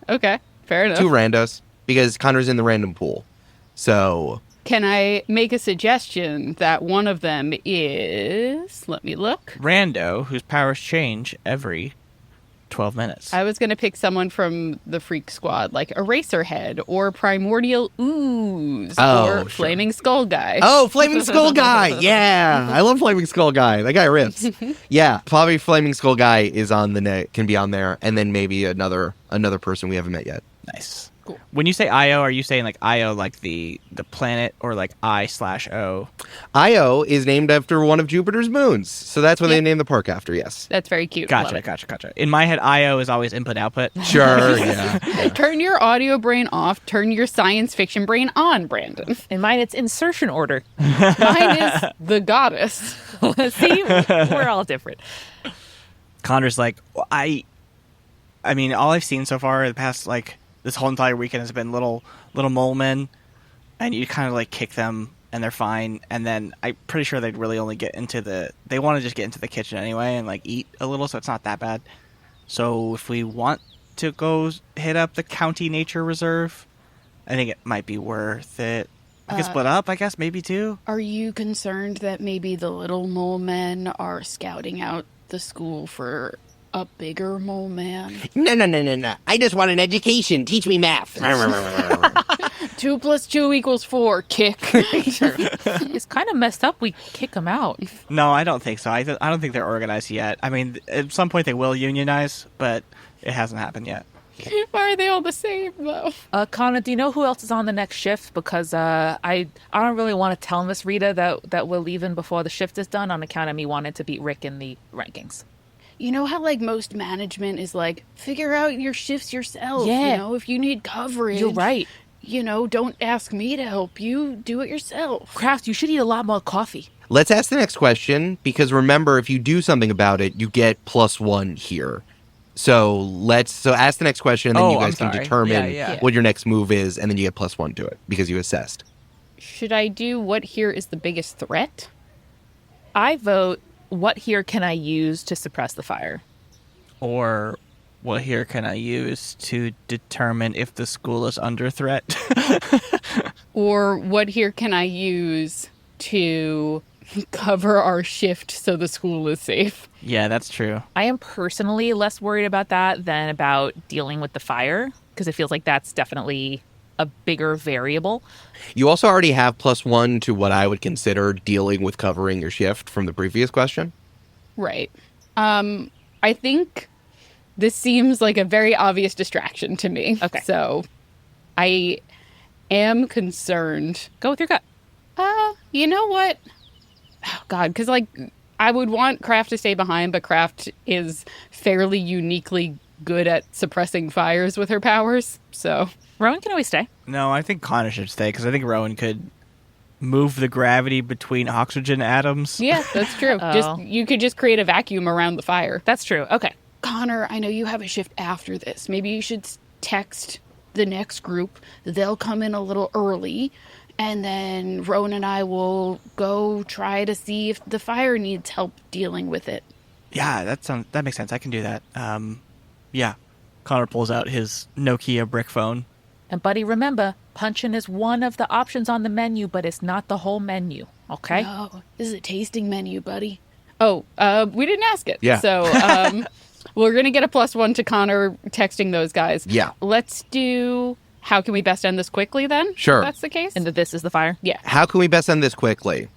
Okay, fair enough. 2 randos, because Connor's in the random pool. So... Can I make a suggestion that one of them is... Let me look. Rando, whose powers change every 12 minutes. I was going to pick someone from the Freak Squad, like Eraserhead or Primordial Ooze or sure. Flaming Skull Guy. Oh, Flaming Skull Guy! Yeah! I love Flaming Skull Guy. That guy rips. Yeah, probably Flaming Skull Guy is on the net, can be on there, and then maybe another person we haven't met yet. Nice. Cool. When you say Io, are you saying like Io like the planet, or like I/O? Io is named after one of Jupiter's moons, so that's what they named the park after, yes. That's very cute. Love it. Gotcha. In my head, Io is always input-output. Sure, yeah. Turn your audio brain off, turn your science fiction brain on, Brandon. In mine, it's insertion order. Mine is the goddess. See, we're all different. Connor's like, I mean, all I've seen so far the past, like, this whole entire weekend has been little mole men, and you kind of like kick them and they're fine, and then I'm pretty sure they'd really only get into they want to just get into the kitchen anyway and like eat a little, so it's not that bad. So if we want to go hit up the county nature reserve, I think it might be worth it. We could split up, I guess, maybe 2. Are you concerned that maybe the little mole men are scouting out the school for a bigger mole man? No. I just want an education. Teach me math. 2 + 2 = 4. Kick. It's kind of messed up. We kick them out. No, I don't think so. I don't think they're organized yet. I mean, at some point they will unionize, but it hasn't happened yet. Why are they all the same, though? Connor, do you know who else is on the next shift? Because I don't really want to tell Miss Rita that we're leaving before the shift is done on account of me wanting to beat Rick in the rankings. You know how, like, most management is like, figure out your shifts yourself. Yeah. You know, if you need coverage. You're right. You know, don't ask me to help you. Do it yourself. Kraft, you should eat a lot more coffee. Let's ask the next question, because remember, if you do something about it, you get +1 here. So ask the next question, and then you guys can determine what your next move is, and then you get +1 to it, because you assessed. Should I do what here is the biggest threat? I vote, what here can I use to suppress the fire? Or what here can I use to determine if the school is under threat? Or what here can I use to cover our shift so the school is safe? Yeah, that's true. I am personally less worried about that than about dealing with the fire, because it feels like that's definitely a bigger variable. You also already have +1 to what I would consider dealing with covering your shift from the previous question. Right. I think this seems like a very obvious distraction to me. Okay. So I am concerned. Go with your gut. You know what? Oh, God, because, like, I would want Kraft to stay behind, but Kraft is fairly uniquely good at suppressing fires with her powers, so... Rowan can always stay. No, I think Connor should stay, because I think Rowan could move the gravity between oxygen atoms. Yeah, that's true. You could just create a vacuum around the fire. That's true. Okay. Connor, I know you have a shift after this. Maybe you should text the next group. They'll come in a little early, and then Rowan and I will go try to see if the fire needs help dealing with it. Yeah, that makes sense. I can do that. Yeah. Connor pulls out his Nokia brick phone. And buddy, remember, punching is one of the options on the menu, but it's not the whole menu. Okay? Oh, this is a tasting menu, buddy. Oh, we didn't ask it. Yeah. So, we're going to get a +1 to Connor texting those guys. Yeah. Let's do... How can we best end this quickly, then? Sure. If that's the case? And this is the fire? Yeah. How can we best end this quickly?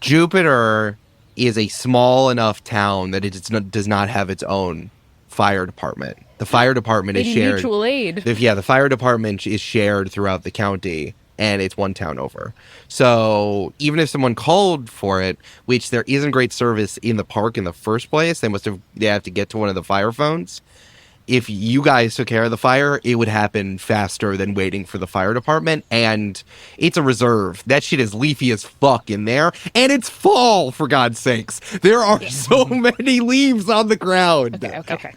Jupiter is a small enough town that it does not have its own fire department. The fire department is Maybe shared. mutual aid. The fire department is shared throughout the county, and it's one town over. So even if someone called for it, which there isn't great service in the park in the first place, they have to get to one of the fire phones. If you guys took care of the fire, it would happen faster than waiting for the fire department. And it's a reserve. That shit is leafy as fuck in there. And it's fall, for God's sakes. There are so many leaves on the ground. Okay.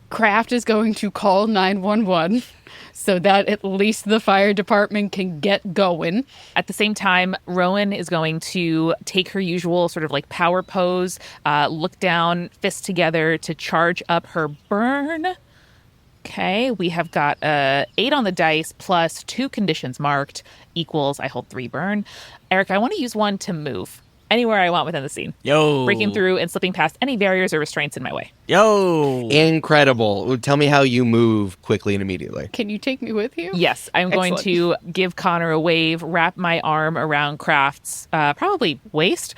Kraft is going to call 911 so that at least the fire department can get going. At the same time, Rowan is going to take her usual sort of like power pose, look down, fists together to charge up her burn. Okay, we have got 8 on the dice plus 2 conditions marked equals I hold 3 burn. Eric, I want to use 1 to move anywhere I want within the scene. Yo. Breaking through and slipping past any barriers or restraints in my way. Yo. Incredible. Tell me how you move quickly and immediately. Can you take me with you? Yes, I'm going to give Connor a wave, wrap my arm around Kraft's probably waist,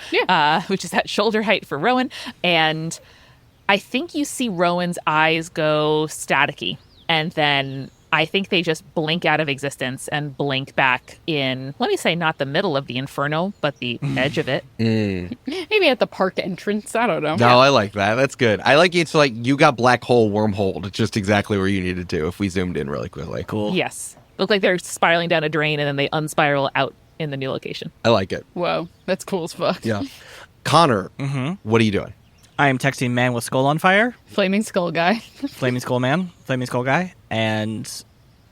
which is at shoulder height for Rowan. And I think you see Rowan's eyes go staticky. And then I think they just blink out of existence and blink back in, let me say, not the middle of the inferno, but the edge of it. Maybe at the park entrance. I don't know. No, I like that. That's good. I like it's like you got black hole wormhole just exactly where you needed to if we zoomed in really quickly. Cool. Yes. Look like they're spiraling down a drain and then they unspiral out in the new location. I like it. Whoa, that's cool as fuck. Yeah. Connor, what are you doing? I am texting man with skull on fire. Flaming skull guy. Flaming skull man. Flaming skull guy. And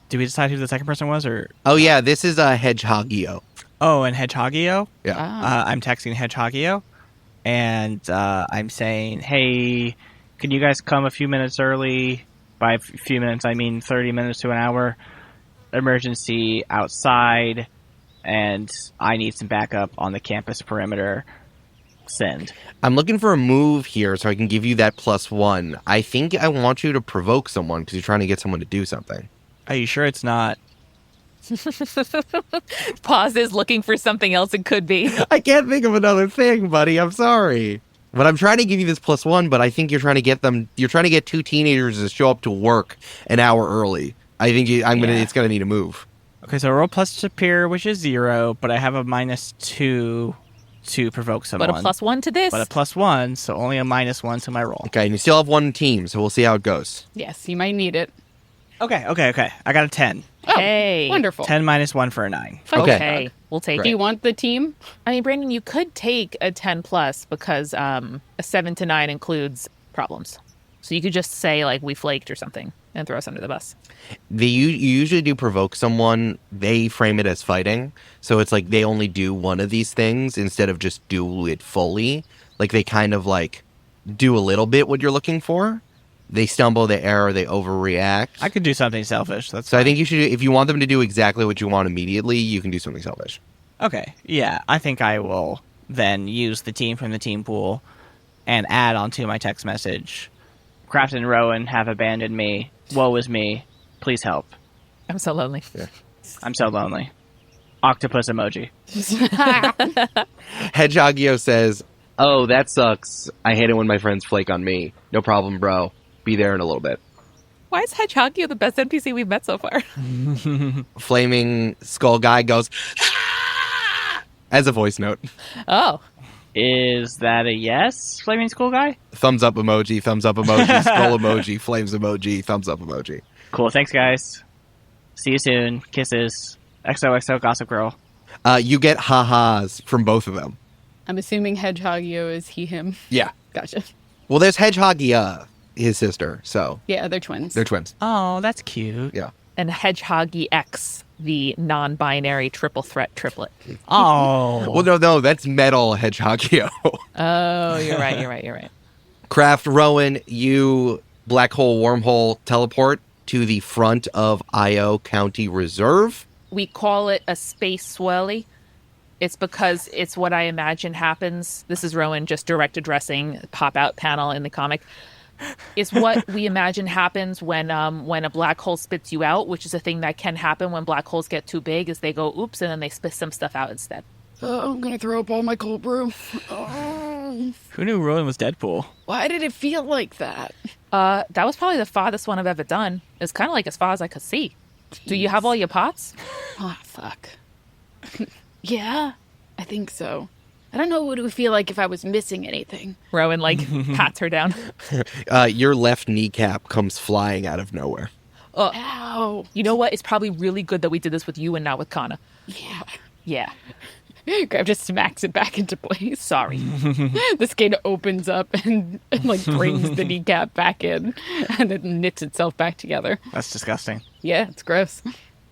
did we decide who the second person was? Or Oh, yeah, this is Hedgehogio. Oh, and Hedgehogio? Yeah. I'm texting Hedgehogio. And I'm saying, hey, can you guys come a few minutes early? By a few minutes, I mean 30 minutes to an hour. Emergency outside. And I need some backup on the campus perimeter. Send. I'm looking for a move here so I can give you that +1. I think I want you to provoke someone because you're trying to get someone to do something. Are you sure it's not? Pauses, looking for something else it could be. I can't think of another thing, buddy. I'm sorry. But I'm trying to give you this +1, but I think you're trying to get 2 teenagers to show up to work an hour early. I think it's going to need a move. Okay, so roll plus superior, which is 0, but I have a -2 to provoke someone. But a +1 to this. But a +1, so only a -1 to my roll. Okay, and you still have 1 team, so we'll see how it goes. Yes, you might need it. Okay. I got a 10. Oh, Hey. wonderful. 10 minus 1 for a 9. Okay. We'll take Do it. you want the team? I mean, Brandon, you could take a 10 plus because a 7 to 9 includes problems. So you could just say, like, we flaked or something and throw us under the bus. You usually do provoke someone. They frame it as fighting. So it's like they only do one of these things instead of just do it fully. Like they kind of like do a little bit what you're looking for. They stumble, they error, they overreact. I could do something selfish. That's So I think you should, if you want them to do exactly what you want immediately, you can do something selfish. okay. Yeah, I think I will then use the team from the team pool and add onto my text message. Kraft and Rowan have abandoned me. Woe is me. Please help. I'm so lonely. I'm so lonely. Octopus emoji. Hedgehogio says, "Oh, that sucks. I hate it when my friends flake on me. No problem, bro. Be there in a little bit." Why is Hedgehogio the best NPC we've met so far? Flaming skull guy goes, "Ah!" as a voice note. Oh. Is that a yes, Flaming Skull Guy? Thumbs up emoji, skull emoji, flames emoji, thumbs up emoji. Cool, thanks guys. See you soon. Kisses. XOXO Gossip Girl. You get ha-has from both of them. I'm assuming Hedgehogio is he, him. Yeah. Gotcha. Well, there's Hedgehogia, his sister, so Yeah, they're twins. they're twins. Oh, that's cute. Yeah. And Hedgehoggy X, the non-binary triple threat triplet. Oh. Well, no, that's metal Hedgehogio. Oh, you're right. Kraft, Rowan, you black hole, wormhole, teleport to the front of Io County Reserve. We call it a space swirly. It's because it's what I imagine happens. This is Rowan just direct addressing pop-out panel in the comic. It's what we imagine happens when a black hole spits you out, which is a thing that can happen when black holes get too big, is they go oops, and then they spit some stuff out instead. I'm gonna throw up all my cold brew. Oh. Who knew Rowan was Deadpool? Why did it feel like that? That was probably the farthest one I've ever done. It was kind of like as far as I could see. Jeez. Do you have all your pots? Oh, fuck. Yeah, I think so. I don't know what it would feel like if I was missing anything. Rowan, pats her down. Your left kneecap comes flying out of nowhere. Ow. You know what? It's probably really good that we did this with you and not with Kana. Yeah. Yeah. Grav just smacks it back into place. Sorry. The skin opens up and brings the kneecap back in, and it knits itself back together. That's disgusting. Yeah, it's gross.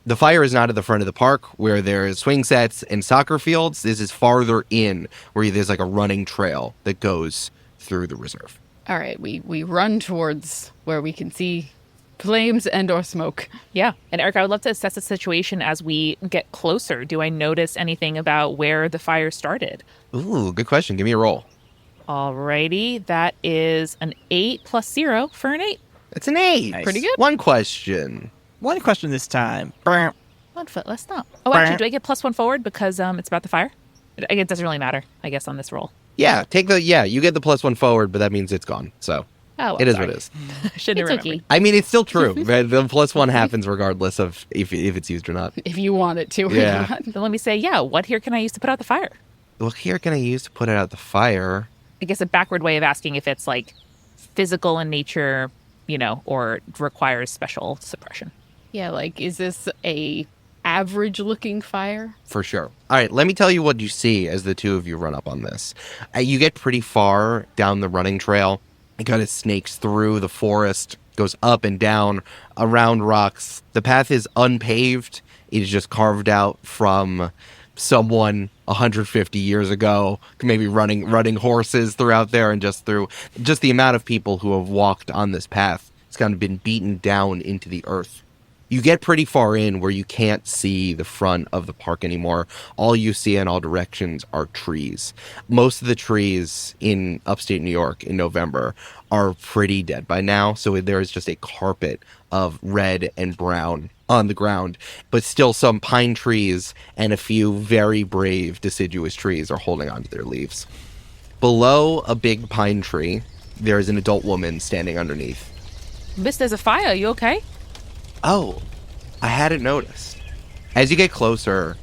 The fire is not at the front of the park where there's swing sets and soccer fields. This is farther in where there's a running trail that goes through the reserve. All right, we run towards where we can see flames and or smoke. Yeah. And Eric, I would love to assess the situation as we get closer. Do I notice anything about where the fire started? Ooh, good question. Give me a roll. Alrighty. That is an 8 plus 0 for an 8. It's an 8. Nice. Pretty good. One question. One question this time. 1 foot less not. Oh, actually, do I get +1 forward because it's about the fire? It doesn't really matter, I guess, on this roll. Yeah, you get the +1 forward, but that means it's gone. So it is what it is. Shouldn't have remembered. Okay. I mean, it's still true. The +1 happens regardless of if it's used or not. If you want it to or Yeah. not. Then let me say, what here can I use to put out the fire? What here can I use to put out the fire? I guess a backward way of asking if it's physical in nature, or requires special suppression. Yeah, is this a average looking fire? For sure. All right, let me tell you what you see as the two of you run up on this. You get pretty far down the running trail. It kind of snakes through the forest, goes up and down, around rocks. The path is unpaved. It is just carved out from someone 150 years ago, maybe running horses throughout there, and just the amount of people who have walked on this path. It's kind of been beaten down into the earth. You get pretty far in where you can't see the front of the park anymore. All you see in all directions are trees. Most of the trees in upstate New York in November are pretty dead by now, so there is just a carpet of red and brown on the ground, but still some pine trees and a few very brave deciduous trees are holding onto their leaves. Below a big pine tree, there is an adult woman standing underneath. Miss, there's a fire. Are you okay? Oh, I hadn't noticed. As you get closer,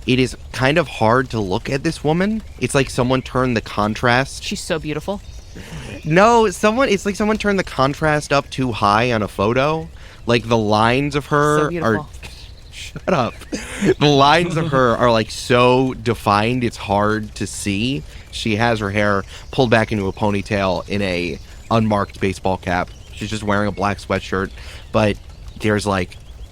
it is kind of hard to look at this woman. It's like someone turned the contrast. She's so beautiful. No, it's like someone turned the contrast up too high on a photo. The lines of her are... Shut up. The lines of her are so defined, it's hard to see. She has her hair pulled back into a ponytail in a unmarked baseball cap. She's just wearing a black sweatshirt, but there's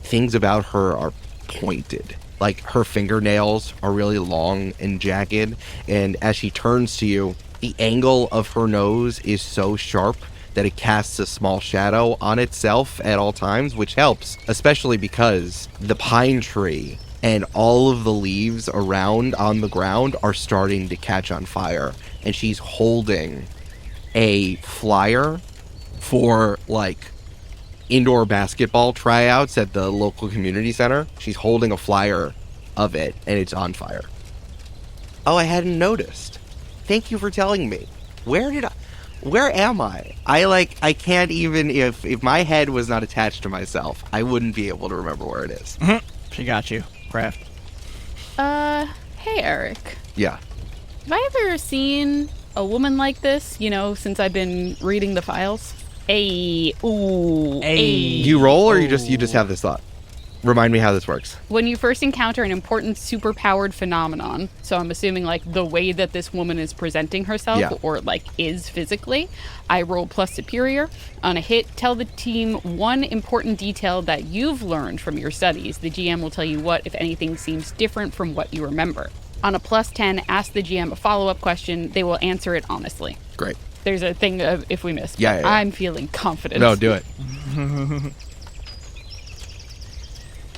things about her are pointed. Her fingernails are really long and jagged, and as she turns to you, the angle of her nose is so sharp that it casts a small shadow on itself at all times, which helps, especially because the pine tree and all of the leaves around on the ground are starting to catch on fire, and she's holding a flyer for indoor basketball tryouts at the local community center. She's holding a flyer of it, and it's on fire. Oh, I hadn't noticed. Thank you for telling me. Where am I? I can't even, if my head was not attached to myself, I wouldn't be able to remember where it is. She got you. Craft. Hey, Eric. Yeah. Have I ever seen a woman like this, since I've been reading the files? Hey. Ooh. Hey. Do you roll, or you just have this thought? Remind me how this works. When you first encounter an important superpowered phenomenon, so I'm assuming the way that this woman is presenting herself or is physically, I roll plus superior. On a hit, tell the team one important detail that you've learned from your studies. The GM will tell you what, if anything, seems different from what you remember. On a plus 10, ask the GM a follow-up question. They will answer it honestly. Great. There's a thing of if we miss. Yeah. I'm feeling confident. No, do it.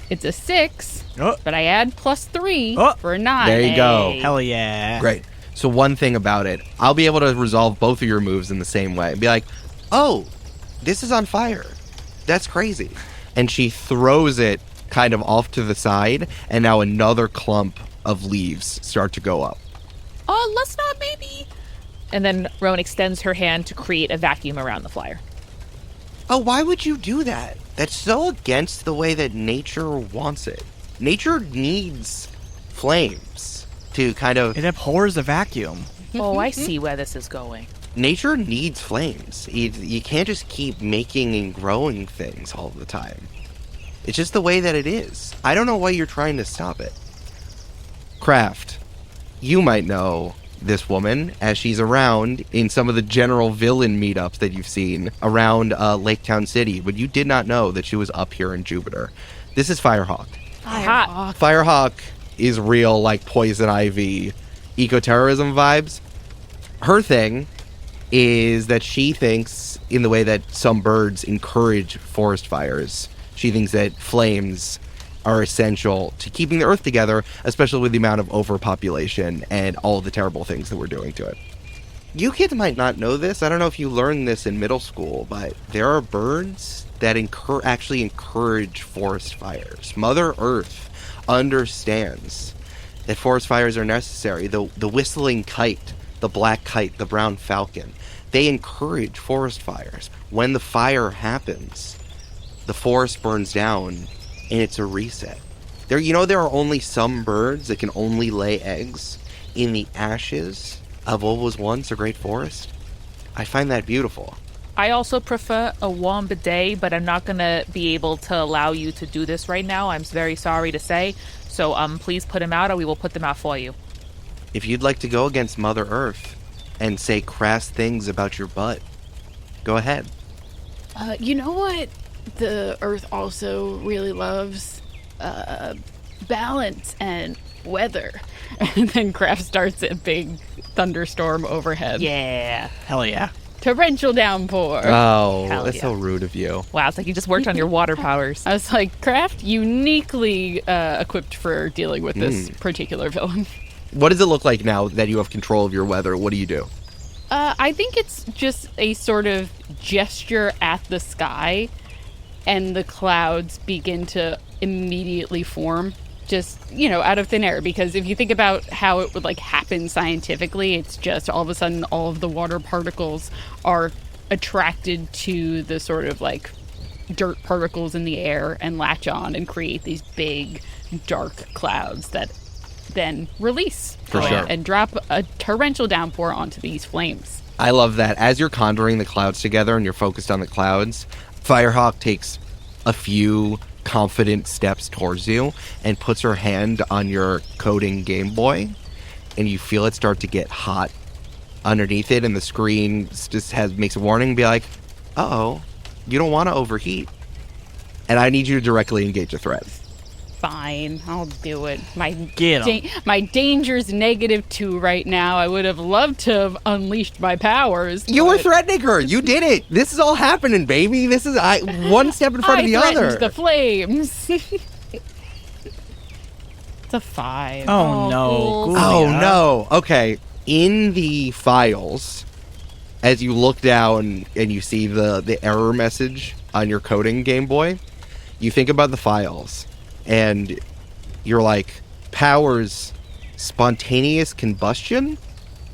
It's a 6, Oh. but I add +3 Oh. for a 9. There you go. Hey. Hell yeah. Great. So one thing about it, I'll be able to resolve both of your moves in the same way. Be like, oh, this is on fire. That's crazy. And she throws it kind of off to the side, and now another clump of leaves start to go up. Oh, let's not maybe. And then Rowan extends her hand to create a vacuum around the flyer. Oh, why would you do that? That's so against the way that nature wants it. Nature needs flames to kind of... It abhors a vacuum. Oh, I see where this is going. Nature needs flames. You can't just keep making and growing things all the time. It's just the way that it is. I don't know why you're trying to stop it. Craft, you might know this woman as she's around in some of the general villain meetups that you've seen around Lake Town City, but you did not know that she was up here in Jupiter. This is Firehawk. Hot. Firehawk is real, like, poison ivy, eco-terrorism vibes. Her thing is that she thinks, in the way that some birds encourage forest fires, she thinks that flames are essential to keeping the earth together, especially with the amount of overpopulation and all the terrible things that we're doing to it. You kids might not know this. I don't know if you learned this in middle school, but there are birds that actually encourage forest fires. Mother Earth understands that forest fires are necessary. The whistling kite, the black kite, the brown falcon, they encourage forest fires. When the fire happens, the forest burns down, and it's a reset. There are only some birds that can only lay eggs in the ashes of what was once a great forest. I find that beautiful. I also prefer a warm bidet, but I'm not going to be able to allow you to do this right now. I'm very sorry to say. So please put them out, or we will put them out for you. If you'd like to go against Mother Earth and say crass things about your butt, go ahead. You know what the Earth also really loves? Balance and weather. And then Kraft starts a big thunderstorm overhead. Yeah. Hell yeah. Torrential downpour. Oh, Hell that's yeah. so rude of you. Wow, it's like you just worked on your water powers. I was like, Kraft, uniquely equipped for dealing with this particular villain. What does it look like now that you have control of your weather? What do you do? I think it's just a sort of gesture at the sky, and the clouds begin to immediately form, just, out of thin air. Because if you think about how it would, happen scientifically, it's just all of a sudden all of the water particles are attracted to the sort of, dirt particles in the air and latch on and create these big, dark clouds that then release For sure. and drop a torrential downpour onto these flames. I love that. As you're conjuring the clouds together and you're focused on the clouds, Firehawk takes a few confident steps towards you and puts her hand on your coding Game Boy, and you feel it start to get hot underneath it, and the screen just makes a warning, be like, uh-oh, you don't want to overheat. And I need you to directly engage a threat. Fine, I'll do it. Get 'em. My danger's -2 right now. I would have loved to have unleashed my powers. You were but threatening her. You did it. This is all happening, baby. This is one step in front of the I threatened other. the flames. It's a 5. Oh, no. fools. Oh, Julia. no. Okay. In the files, as you look down and you see the error message on your coding Game Boy, you think about the files, and you're like, powers spontaneous combustion?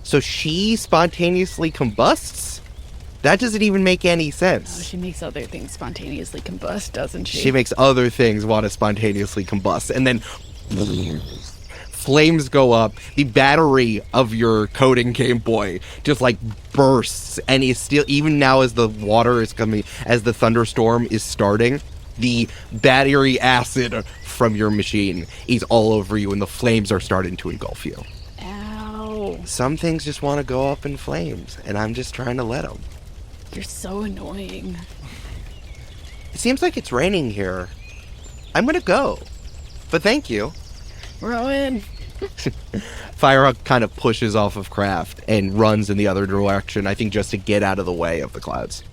So she spontaneously combusts? That doesn't even make any Oh, sense. she makes other things spontaneously combust, doesn't she? She makes other things want to spontaneously combust, and then flames go up. The battery of your coding Game Boy just bursts, and is still, even now as the water is coming, as the thunderstorm is starting, the battery acid from your machine is all over you, and the flames are starting to engulf you. Ow. Some things just want to go up in flames, and I'm just trying to let them. You're so annoying. It seems like it's raining here. I'm gonna go, but thank you. Rowan, Firehawk kind of pushes off of Kraft and runs in the other direction, I think just to get out of the way of the clouds.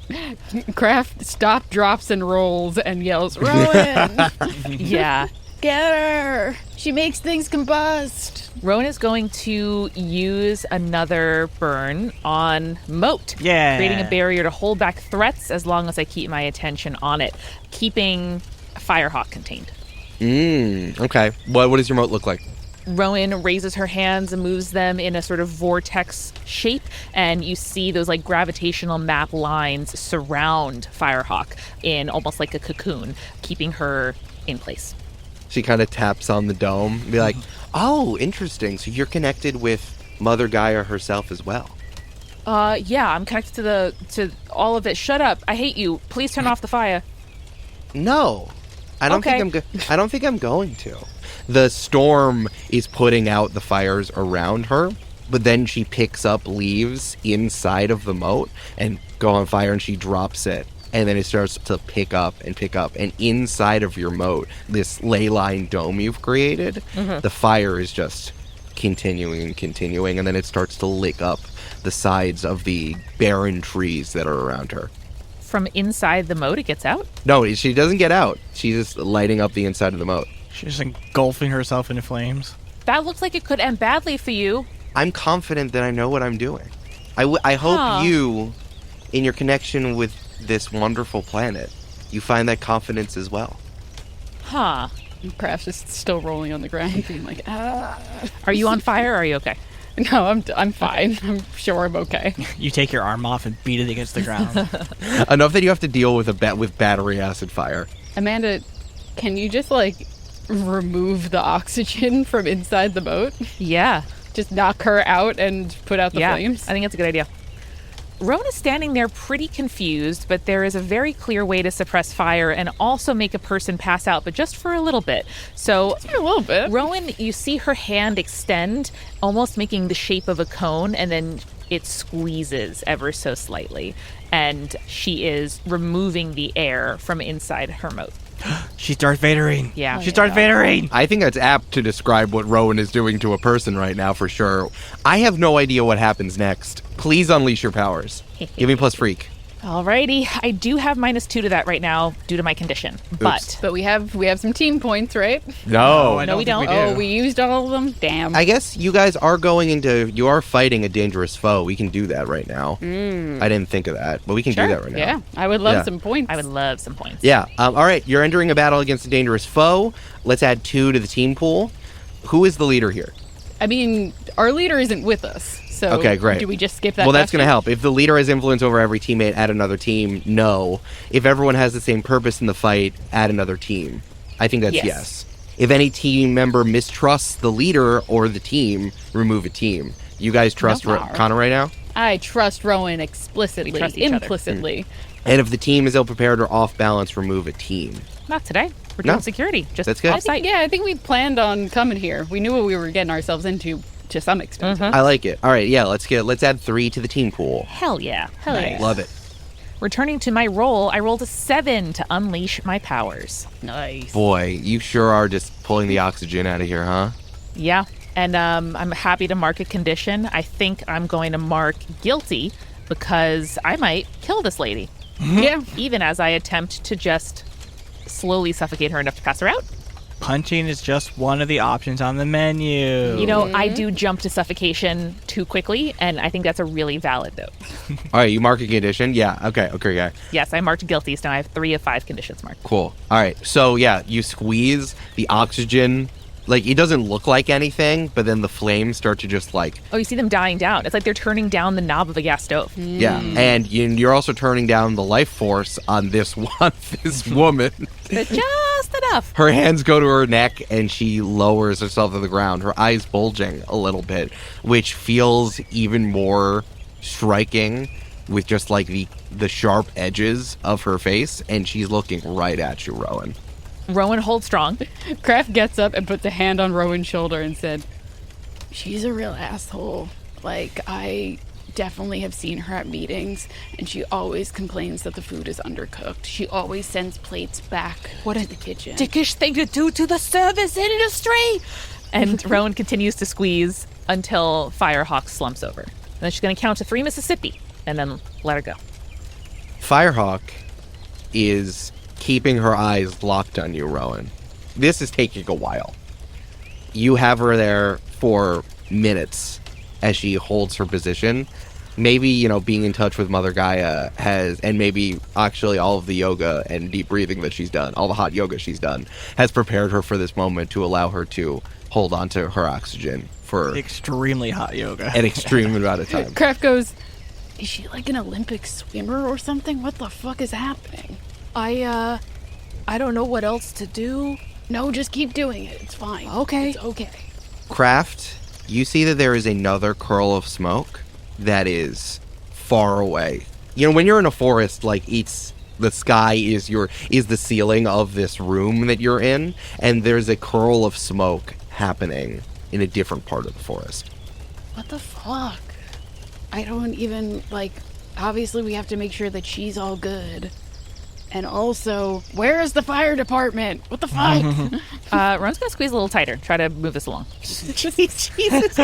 Kraft stop, drops, and rolls and yells, Rowan! Yeah. Get her! She makes things combust! Rowan is going to use another burn on Moat. Yeah. Creating a barrier to hold back threats as long as I keep my attention on it, keeping Firehawk contained. Okay. What does your moat look like? Rowan raises her hands and moves them in a sort of vortex shape, and you see those like gravitational map lines surround Firehawk in almost like a cocoon, keeping her in place. She kind of taps on the dome, be like, "Oh, interesting. So you're connected with Mother Gaia herself as well." Yeah, I'm connected to all of it. Shut up! I hate you. Please turn off the fire. No, I don't Okay. think I don't think I'm going to. The storm is putting out the fires around her, but then she picks up leaves inside of the moat and go on fire, and she drops it. And then it starts to pick up. And inside of your moat, this ley line dome you've created, the fire is just continuing. And then it starts to lick up the sides of the barren trees that are around her. From inside the moat, it gets out. No, she doesn't get out. She's just lighting up the inside of the moat. She's engulfing herself into flames. That looks like it could end badly for you. I'm confident that I know what I'm doing. I hope you, in your connection with this wonderful planet, you find that confidence as well. Huh. Kraft's just still rolling on the ground, being like, Are you on fire or are you okay? No, I'm fine. I'm sure I'm okay. You take your arm off and beat it against the ground. Enough that you have to deal with with battery acid fire. Amanda, can you just, like, remove the oxygen from inside the boat? Yeah. Just knock her out and put out the flames? I think that's a good idea. Rowan is standing there pretty confused, but there is a very clear way to suppress fire and also make a person pass out, but just for a little bit. So, Just for a little bit. Rowan, you see her hand extend, almost making the shape of a cone, and then it squeezes ever so slightly. And she is removing the air from inside her moat. She's Darth Vadering. Yeah. She's Darth Vadering. I think that's apt to describe what Rowan is doing to a person right now, for sure. I have no idea what happens next. Please unleash your powers. Give me plus freak. Alrighty, I do have -2 to that right now due to my condition. But But we have some team points, right? No. I No, we think don't. do. Oh, we used all of them? Damn. I guess you guys are you are fighting a dangerous foe. We can do that right now. I didn't think of that, but we can do that right now. Yeah, I would love Yeah. some points. I would love some points. Yeah. All right. You're entering a battle against a dangerous foe. Let's add 2 to the team pool. Who is the leader here? I mean, our leader isn't with us, so Okay, great. do we just skip that Well, that's going to question? help. If the leader has influence over every teammate, add another team. No. If everyone has the same purpose in the fight, add another team. I think that's Yes. yes. If any team member mistrusts the leader or the team, remove a team. You guys trust No power. Connor right now? I trust Rowan explicitly, We trust each other. implicitly. And if the team is ill-prepared or off-balance, remove a team. Not today. We're No. doing security. Just That's good. off-site. Yeah, I think we planned on coming here. We knew what we were getting ourselves into to some extent. I like it. All right, yeah, let's add 3 to the team pool. Hell yeah. Hell yeah. Love it. Returning to my roll, I rolled a 7 to unleash my powers. Nice. Boy, you sure are just pulling the oxygen out of here, huh? Yeah. And I'm happy to mark a condition. I think I'm going to mark guilty because I might kill this lady. Yeah. Even as I attempt to just slowly suffocate her enough to pass her out. Punching is just one of the options on the menu. You know, I do jump to suffocation too quickly, and I think that's a really valid note. All right, you mark a condition? Yeah, okay, yeah. Yes, I marked guilty, so now I have 3 of 5 conditions marked. Cool. All right, so yeah, you squeeze the oxygen. Like, it doesn't look like anything, but then the flames start to just like... Oh, you see them dying down. It's like they're turning down the knob of a gas stove. Yeah, and you're also turning down the life force on this woman. Just enough. Her hands go to her neck, and she lowers herself to the ground, her eyes bulging a little bit, which feels even more striking with just like the sharp edges of her face, and she's looking right at you, Rowan. Rowan, hold strong. Kraft gets up and puts a hand on Rowan's shoulder and said, "She's a real asshole. Like, I definitely have seen her at meetings, and she always complains that the food is undercooked. She always sends plates back to the kitchen." Dickish thing to do to the service industry. And Rowan continues to squeeze until Firehawk slumps over. And then she's going to count to 3 Mississippi and then let her go. Firehawk is keeping her eyes locked on you, Rowan. This is taking a while. You have her there for minutes as she holds her position. Maybe, being in touch with Mother Gaia and maybe actually all of the yoga and deep breathing that she's done, all the hot yoga she's done, has prepared her for this moment to allow her to hold on to her oxygen for Extremely hot yoga. an extreme amount of time. Kraft goes, is she like an Olympic swimmer or something? What the fuck is happening? I don't know what else to do. No, just keep doing it. It's fine. Okay. It's okay. Kraft, you see that there is another curl of smoke that is far away. When you're in a forest, like the sky is the ceiling of this room that you're in, and there's a curl of smoke happening in a different part of the forest. What the fuck? I don't even, obviously we have to make sure that she's all good. And also, where is the fire department? What the fuck? Rowan's going to squeeze a little tighter. Try to move this along. Jesus.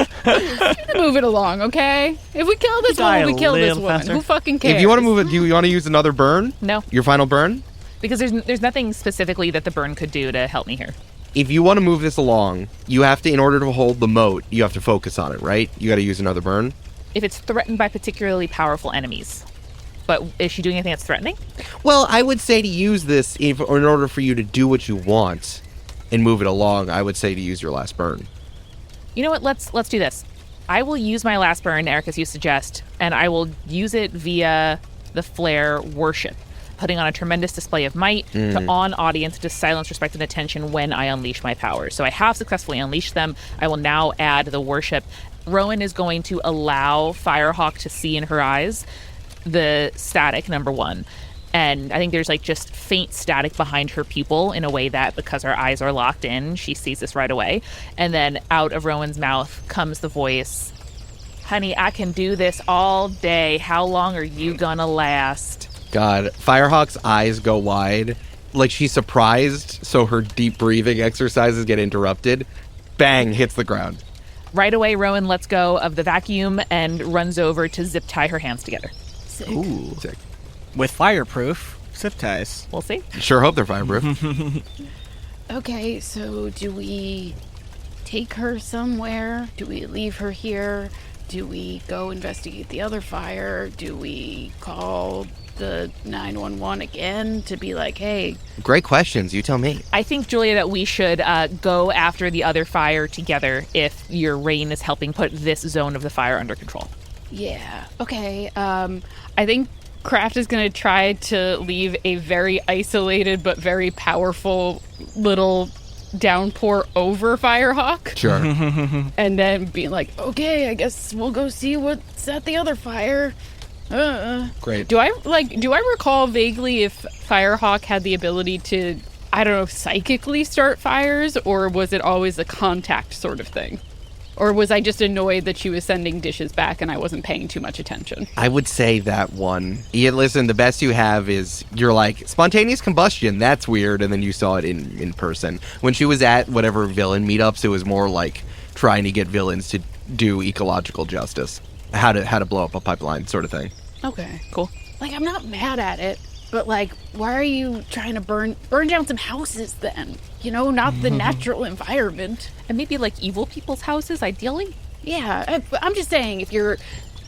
Move it along, okay? If we kill this Die woman, we a kill this little woman. faster. Who fucking cares? If you want to move it, do you want to use another burn? No, Your final burn? because there's nothing specifically that the burn could do to help me here. If you want to move this along, you have to, in order to hold the moat, you have to focus on it, right? You got to use another burn. If it's threatened by particularly powerful enemies. But is she doing anything that's threatening? Well, I would say to use this in order for you to do what you want and move it along. I would say to use your last burn. You know what? Let's do this. I will use my last burn, Eric, as you suggest, and I will use it via the flare worship, putting on a tremendous display of might to awe audience to silence respect and attention when I unleash my powers. So I have successfully unleashed them. I will now add the worship. Rowan is going to allow Firehawk to see in her eyes the static, number one. And I think there's just faint static behind her pupil in a way that, because her eyes are locked in, she sees this right away. And then out of Rowan's mouth comes the voice, honey, I can do this all day. How long are you gonna last? God, Firehawk's eyes go wide. Like she's surprised, so her deep breathing exercises get interrupted. Bang, hits the ground. Right away, Rowan lets go of the vacuum and runs over to zip tie her hands together. Sick. Ooh. Sick. With fireproof zip ties. We'll see. Sure hope they're fireproof. Okay, so do we take her somewhere? Do we leave her here? Do we go investigate the other fire? Do we call the 911 again to be like, hey? Great questions. You tell me. I think, Julia, that we should go after the other fire together if your rain is helping put this zone of the fire under control. Yeah. Okay. I think Kraft is going to try to leave a very isolated but very powerful little downpour over Firehawk. Sure. And then be like, okay, I guess we'll go see what's at the other fire. Great. Do I recall vaguely if Firehawk had the ability to, I don't know, psychically start fires, or was it always a contact sort of thing? Or was I just annoyed that she was sending dishes back and I wasn't paying too much attention? I would say that one. Yeah, listen, the best you have is you're like, spontaneous combustion, that's weird, and then you saw it in person. When she was at whatever villain meetups, it was more like trying to get villains to do ecological justice. How to blow up a pipeline sort of thing. Okay. Cool. I'm not mad at it, but why are you trying to burn down some houses then? Not the natural environment. And maybe evil people's houses, ideally? Yeah, I'm just saying, if your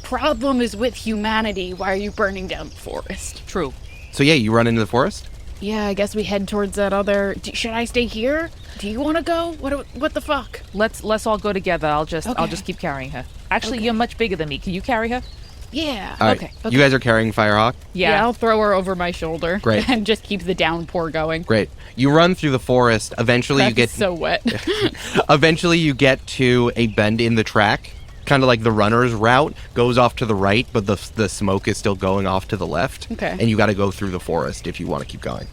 problem is with humanity, why are you burning down the forest? True. So yeah, you run into the forest? Yeah, I guess we head towards that other... Should I stay here? Do you want to go? What the fuck? Let's all go together. I'll just keep carrying her. Actually, Okay. You're much bigger than me. Can you carry her? Yeah. All right. Okay. You guys are carrying Firehawk? Yeah, I'll throw her over my shoulder. Great. And just keep the downpour going. Great. You run through the forest. Eventually you That's get so wet. Eventually you get to a bend in the track. Kind of like the runner's route goes off to the right, but the smoke is still going off to the left. Okay. And you got to go through the forest if you want to keep going.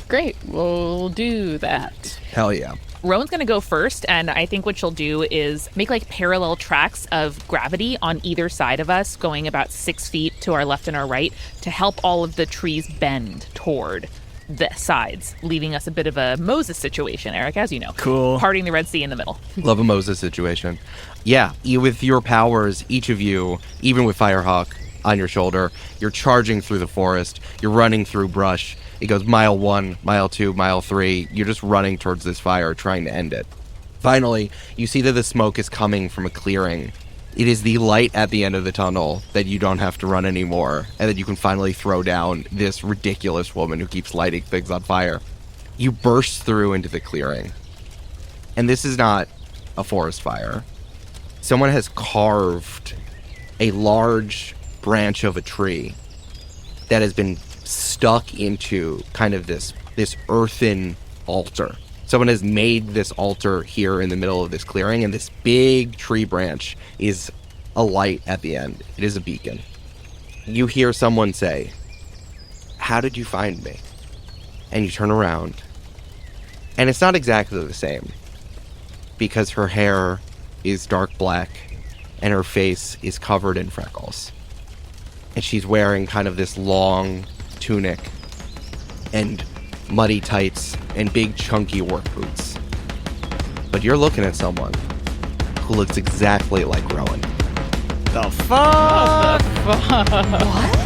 Great. We'll do that. Hell yeah. Rowan's going to go first, and I think what she'll do is make parallel tracks of gravity on either side of us, going about 6 feet to our left and our right, to help all of the trees bend toward the sides, leaving us a bit of a Moses situation, Eric, as you know. Cool. Parting the Red Sea in the middle. Love a Moses situation. Yeah, with your powers, each of you, even with Firehawk on your shoulder, you're charging through the forest. You're running through brush. It goes mile 1, mile 2, mile 3. You're just running towards this fire, trying to end it. Finally, you see that the smoke is coming from a clearing. It is the light at the end of the tunnel that you don't have to run anymore, and that you can finally throw down this ridiculous woman who keeps lighting things on fire. You burst through into the clearing. And this is not a forest fire. Someone has carved a large branch of a tree that has been stuck into kind of this earthen altar. Someone has made this altar here in the middle of this clearing, and this big tree branch is a light at the end. It is a beacon. You hear someone say, "How did you find me?" And you turn around, and it's not exactly the same, because her hair is dark black, and her face is covered in freckles. And she's wearing kind of this long tunic, and muddy tights, and big chunky work boots. But you're looking at someone who looks exactly like Rowan. The fuck? What?